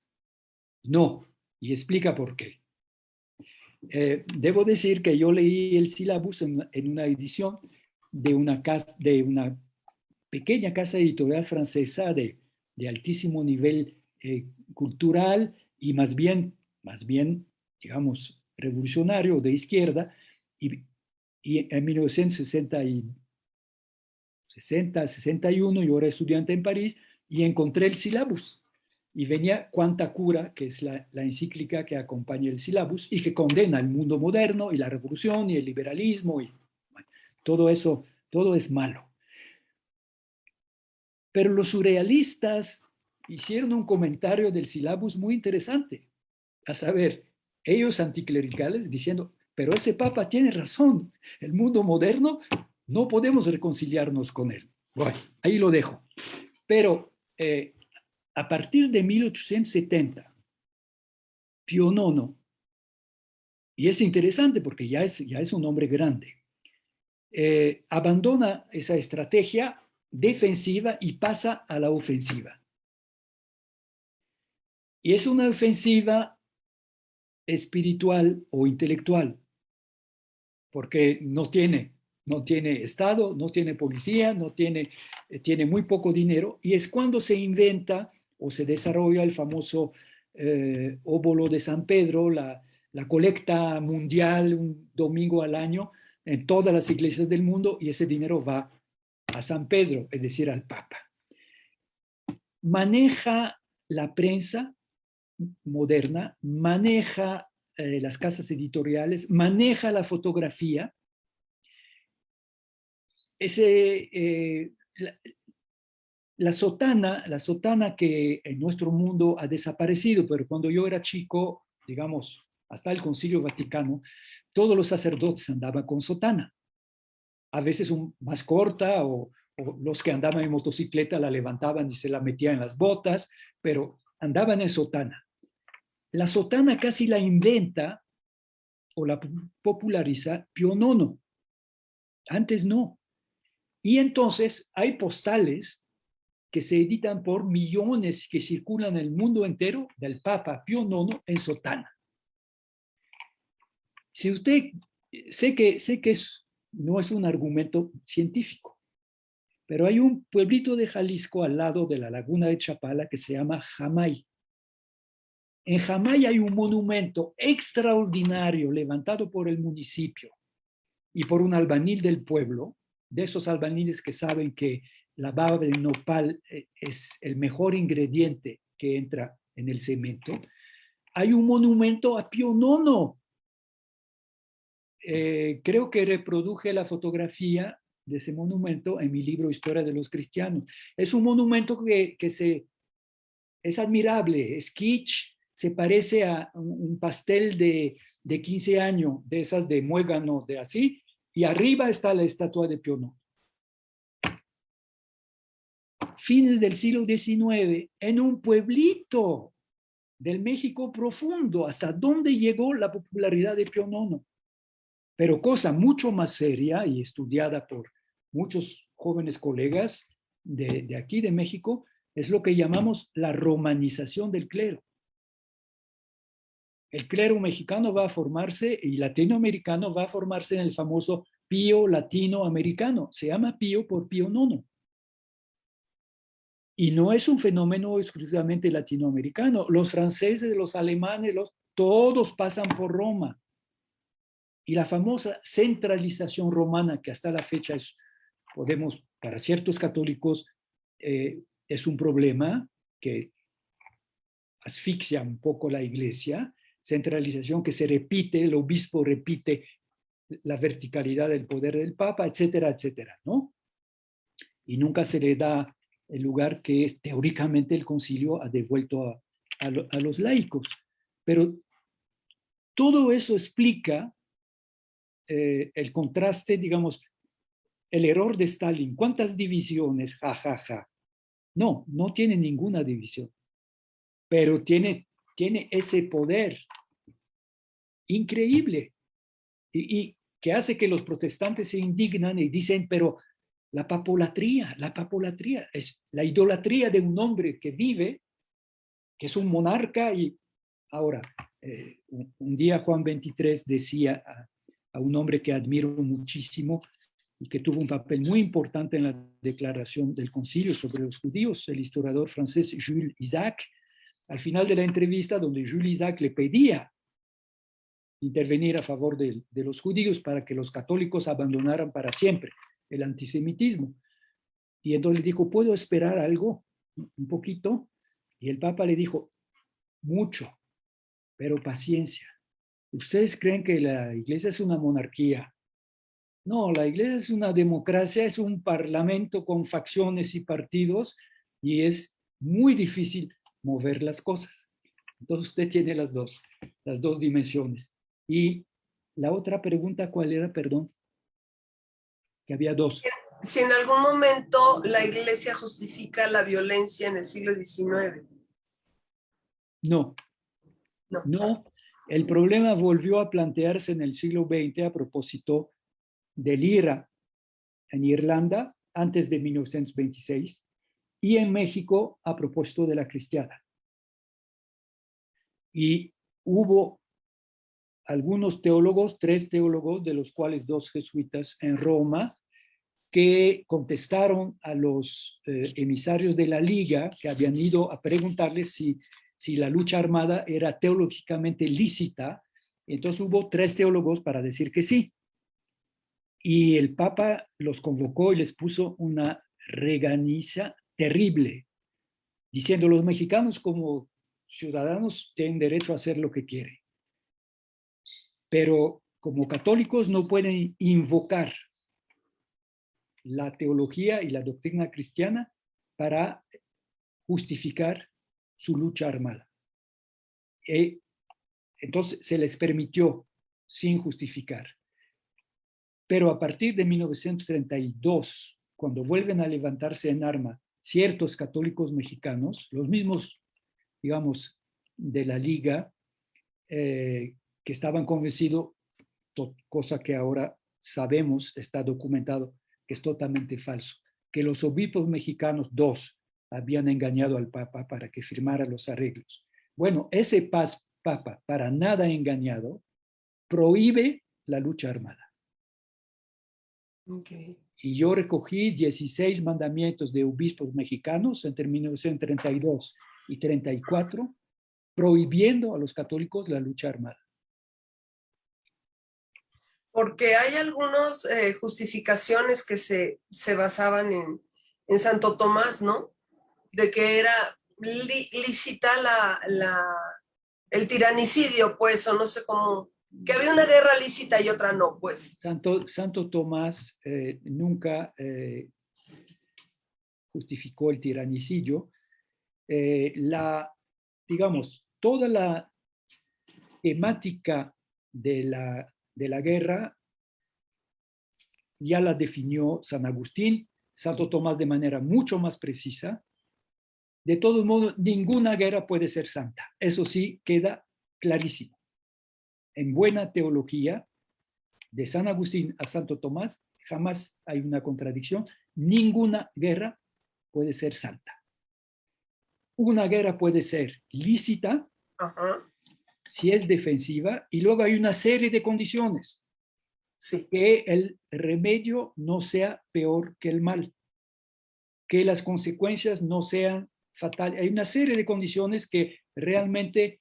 No, y explica por qué. Debo decir que yo leí el Syllabus en una edición de una pequeña casa editorial francesa de altísimo nivel cultural y más bien, digamos, revolucionario de izquierda, y en 1961 yo era estudiante en París y encontré el Syllabus y venía Quanta Cura, que es la encíclica que acompaña el Syllabus y que condena el mundo moderno y la revolución y el liberalismo y bueno, todo eso, todo es malo. Pero los surrealistas hicieron un comentario del Syllabus muy interesante, a saber, ellos anticlericales diciendo, pero ese Papa tiene razón, el mundo moderno no podemos reconciliarnos con él. Bueno, ahí lo dejo. Pero a partir de 1870, Pío IX, y es interesante porque ya es un hombre grande, abandona esa estrategia defensiva y pasa a la ofensiva. Y es una ofensiva espiritual o intelectual, porque no tiene Estado, no tiene policía, tiene muy poco dinero, y es cuando se inventa o se desarrolla el famoso óbolo de San Pedro, la colecta mundial un domingo al año en todas las iglesias del mundo, y ese dinero va a San Pedro, es decir, al Papa. Maneja la prensa moderna, maneja las casas editoriales, maneja la fotografía. La sotana que en nuestro mundo ha desaparecido, pero cuando yo era chico, digamos, hasta el Concilio Vaticano, todos los sacerdotes andaban con sotana. A veces más corta, o los que andaban en motocicleta la levantaban y se la metían en las botas, pero andaban en sotana. La sotana casi la inventa o la populariza Pío IX. Antes no. Y entonces hay postales que se editan por millones que circulan en el mundo entero del Papa Pío IX en sotana. Si usted, sé que no es un argumento científico, pero hay un pueblito de Jalisco al lado de la laguna de Chapala que se llama Jamay. En Jamay hay un monumento extraordinario levantado por el municipio y por un albañil del pueblo, de esos albañiles que saben que la baba de nopal es el mejor ingrediente que entra en el cemento. Hay un monumento a Pío IX. Creo que reproduje la fotografía de ese monumento en mi libro Historia de los Cristianos. Es un monumento que es admirable, es kitsch, se parece a un pastel de 15 años, de esas de muégano, de así, y arriba está la estatua de Pío IX. Fines del siglo XIX, en un pueblito del México profundo, hasta dónde llegó la popularidad de Pío IX. Pero cosa mucho más seria y estudiada por muchos jóvenes colegas de aquí de México, es lo que llamamos la romanización del clero. El clero mexicano va a formarse y latinoamericano va a formarse en el famoso Pío latinoamericano. Se llama Pío por Pío IX. Y no es un fenómeno exclusivamente latinoamericano. Los franceses, los alemanes, todos pasan por Roma. Y la famosa centralización romana, que hasta la fecha para ciertos católicos, es un problema que asfixia un poco la iglesia, centralización que se repite, el obispo repite la verticalidad del poder del papa, etcétera, etcétera, ¿no? Y nunca se le da el lugar que teóricamente el concilio ha devuelto a los laicos. Pero todo eso explica el contraste, digamos, el error de Stalin. ¿Cuántas divisiones? Ja, ja, ja. No tiene ninguna división, pero tiene ese poder increíble y que hace que los protestantes se indignan y dicen, pero la papolatría es la idolatría de un hombre que vive, que es un monarca. Y ahora, un día Juan XXIII decía a un hombre que admiro muchísimo y que tuvo un papel muy importante en la declaración del concilio sobre los judíos, el historiador francés Jules Isaac, al final de la entrevista donde Jules Isaac le pedía intervenir a favor de los judíos para que los católicos abandonaran para siempre el antisemitismo. Y entonces le dijo, ¿puedo esperar algo? Un poquito. Y el Papa le dijo, mucho, pero paciencia. ¿Ustedes creen que la iglesia es una monarquía? No, la iglesia es una democracia, es un parlamento con facciones y partidos y es muy difícil mover las cosas. Entonces usted tiene las dos dimensiones. Y la otra pregunta, ¿cuál era? Perdón. Que había dos. Si en algún momento la iglesia justifica la violencia en el siglo XIX. No. El problema volvió a plantearse en el siglo XX a propósito del IRA en Irlanda antes de 1926 y en México a propósito de la cristiada. Y hubo algunos teólogos, 3 teólogos, de los cuales 2 jesuitas en Roma, que contestaron a los emisarios de la Liga que habían ido a preguntarles si la lucha armada era teológicamente lícita. Entonces hubo 3 teólogos para decir que sí. Y el Papa los convocó y les puso una regañiza terrible, diciendo los mexicanos como ciudadanos tienen derecho a hacer lo que quieren. Pero como católicos no pueden invocar la teología y la doctrina cristiana para justificar su lucha armada. Entonces se les permitió sin justificar. Pero a partir de 1932, cuando vuelven a levantarse en arma ciertos católicos mexicanos, los mismos, digamos, de la Liga, que estaban convencidos cosa que ahora sabemos, está documentado, que es totalmente falso, que los obispos mexicanos, 2, habían engañado al Papa para que firmara los arreglos. Bueno, ese Papa, para nada engañado, prohíbe la lucha armada. Okay. Y yo recogí 16 mandamientos de obispos mexicanos entre 1932 y 34, prohibiendo a los católicos la lucha armada. Porque hay algunas justificaciones que se basaban en Santo Tomás, ¿no? De que era lícita el tiranicidio, pues, o no sé cómo, que había una guerra lícita y otra no, pues. Santo Tomás nunca justificó el tiranicidio. Digamos, toda la temática de la guerra ya la definió San Agustín, Santo Tomás de manera mucho más precisa. De todos modos, ninguna guerra puede ser santa. Eso sí queda clarísimo. En buena teología, de San Agustín a Santo Tomás, jamás hay una contradicción. Ninguna guerra puede ser santa. Una guerra puede ser lícita, si es defensiva, y luego hay una serie de condiciones. Sí. Que el remedio no sea peor que el mal, que las consecuencias no sean fatales. Hay una serie de condiciones que realmente,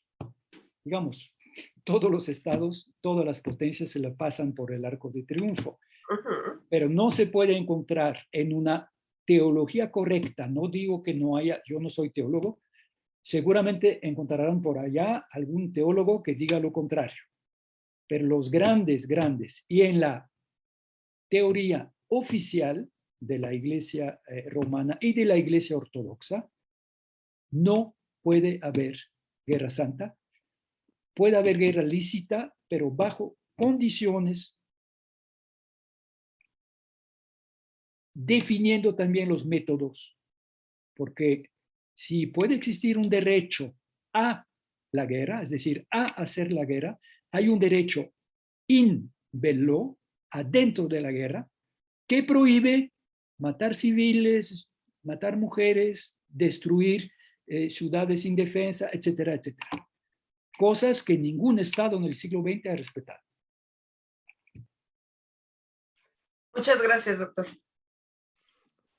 digamos, todos los estados, todas las potencias se la pasan por el arco de triunfo. Pero no se puede encontrar en una teología correcta, no digo que no haya, yo no soy teólogo, seguramente encontrarán por allá algún teólogo que diga lo contrario. Pero los grandes, y en la teoría oficial de la Iglesia romana y de la Iglesia ortodoxa, no puede haber guerra santa. Puede haber guerra lícita, pero bajo condiciones, definiendo también los métodos, porque si puede existir un derecho a la guerra, es decir, a hacer la guerra, hay un derecho in bello, adentro de la guerra, que prohíbe matar civiles, matar mujeres, destruir ciudades indefensas, etcétera, etcétera. Cosas que ningún Estado en el siglo XX ha respetado. Muchas gracias, doctor.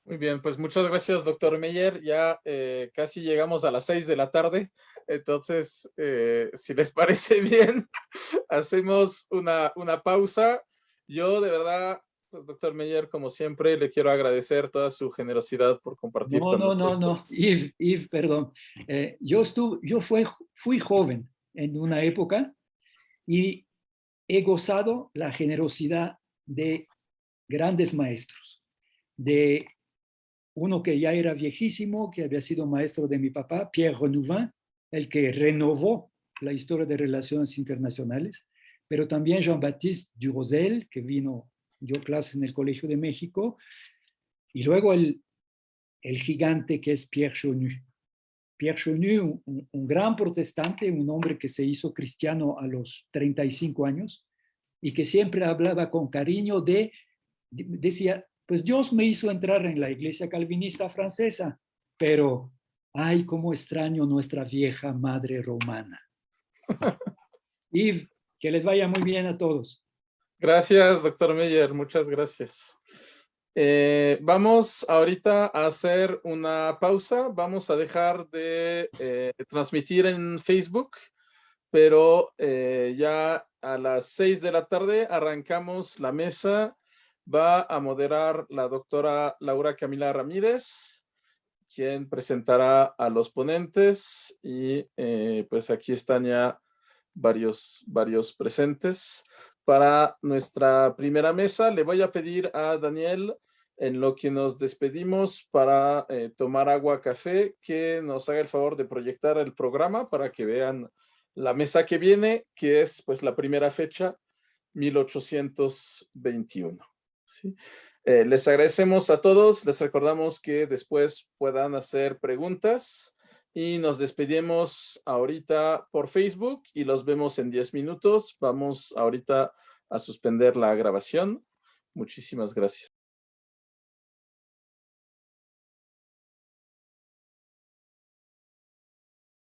Muy bien, pues muchas gracias, doctor Meyer. Ya casi llegamos a las 6 de la tarde, entonces, si les parece bien, hacemos una pausa. Yo, de verdad, pues, doctor Meyer, como siempre, le quiero agradecer toda su generosidad por compartir con nosotros. No, Yves, perdón. Yo fui joven en una época y he gozado la generosidad de grandes maestros, de uno que ya era viejísimo, que había sido maestro de mi papá, Pierre Renouvin, el que renovó la historia de relaciones internacionales, pero también Jean-Baptiste Durosel, que dio clases en el Colegio de México, y luego el gigante que es Pierre Chonu. Pierre Chonu, un gran protestante, un hombre que se hizo cristiano a los 35 años y que siempre hablaba con cariño decía, pues Dios me hizo entrar en la iglesia calvinista francesa, pero ay, cómo extraño nuestra vieja madre romana. Yves, que les vaya muy bien a todos. Gracias, doctor Meyer, muchas gracias. Vamos ahorita a hacer una pausa. Vamos a dejar de transmitir en Facebook, pero ya a las 6 de la tarde arrancamos la mesa. Va a moderar la doctora Laura Camila Ramírez, quien presentará a los ponentes y pues aquí están ya varios presentes. Para nuestra primera mesa le voy a pedir a Daniel, en lo que nos despedimos para tomar agua, café, que nos haga el favor de proyectar el programa para que vean la mesa que viene, que es pues la primera fecha, 1821. ¿Sí? Les agradecemos a todos, les recordamos que después puedan hacer preguntas y nos despedimos ahorita por Facebook y los vemos en 10 minutos. Vamos ahorita a suspender la grabación. Muchísimas gracias.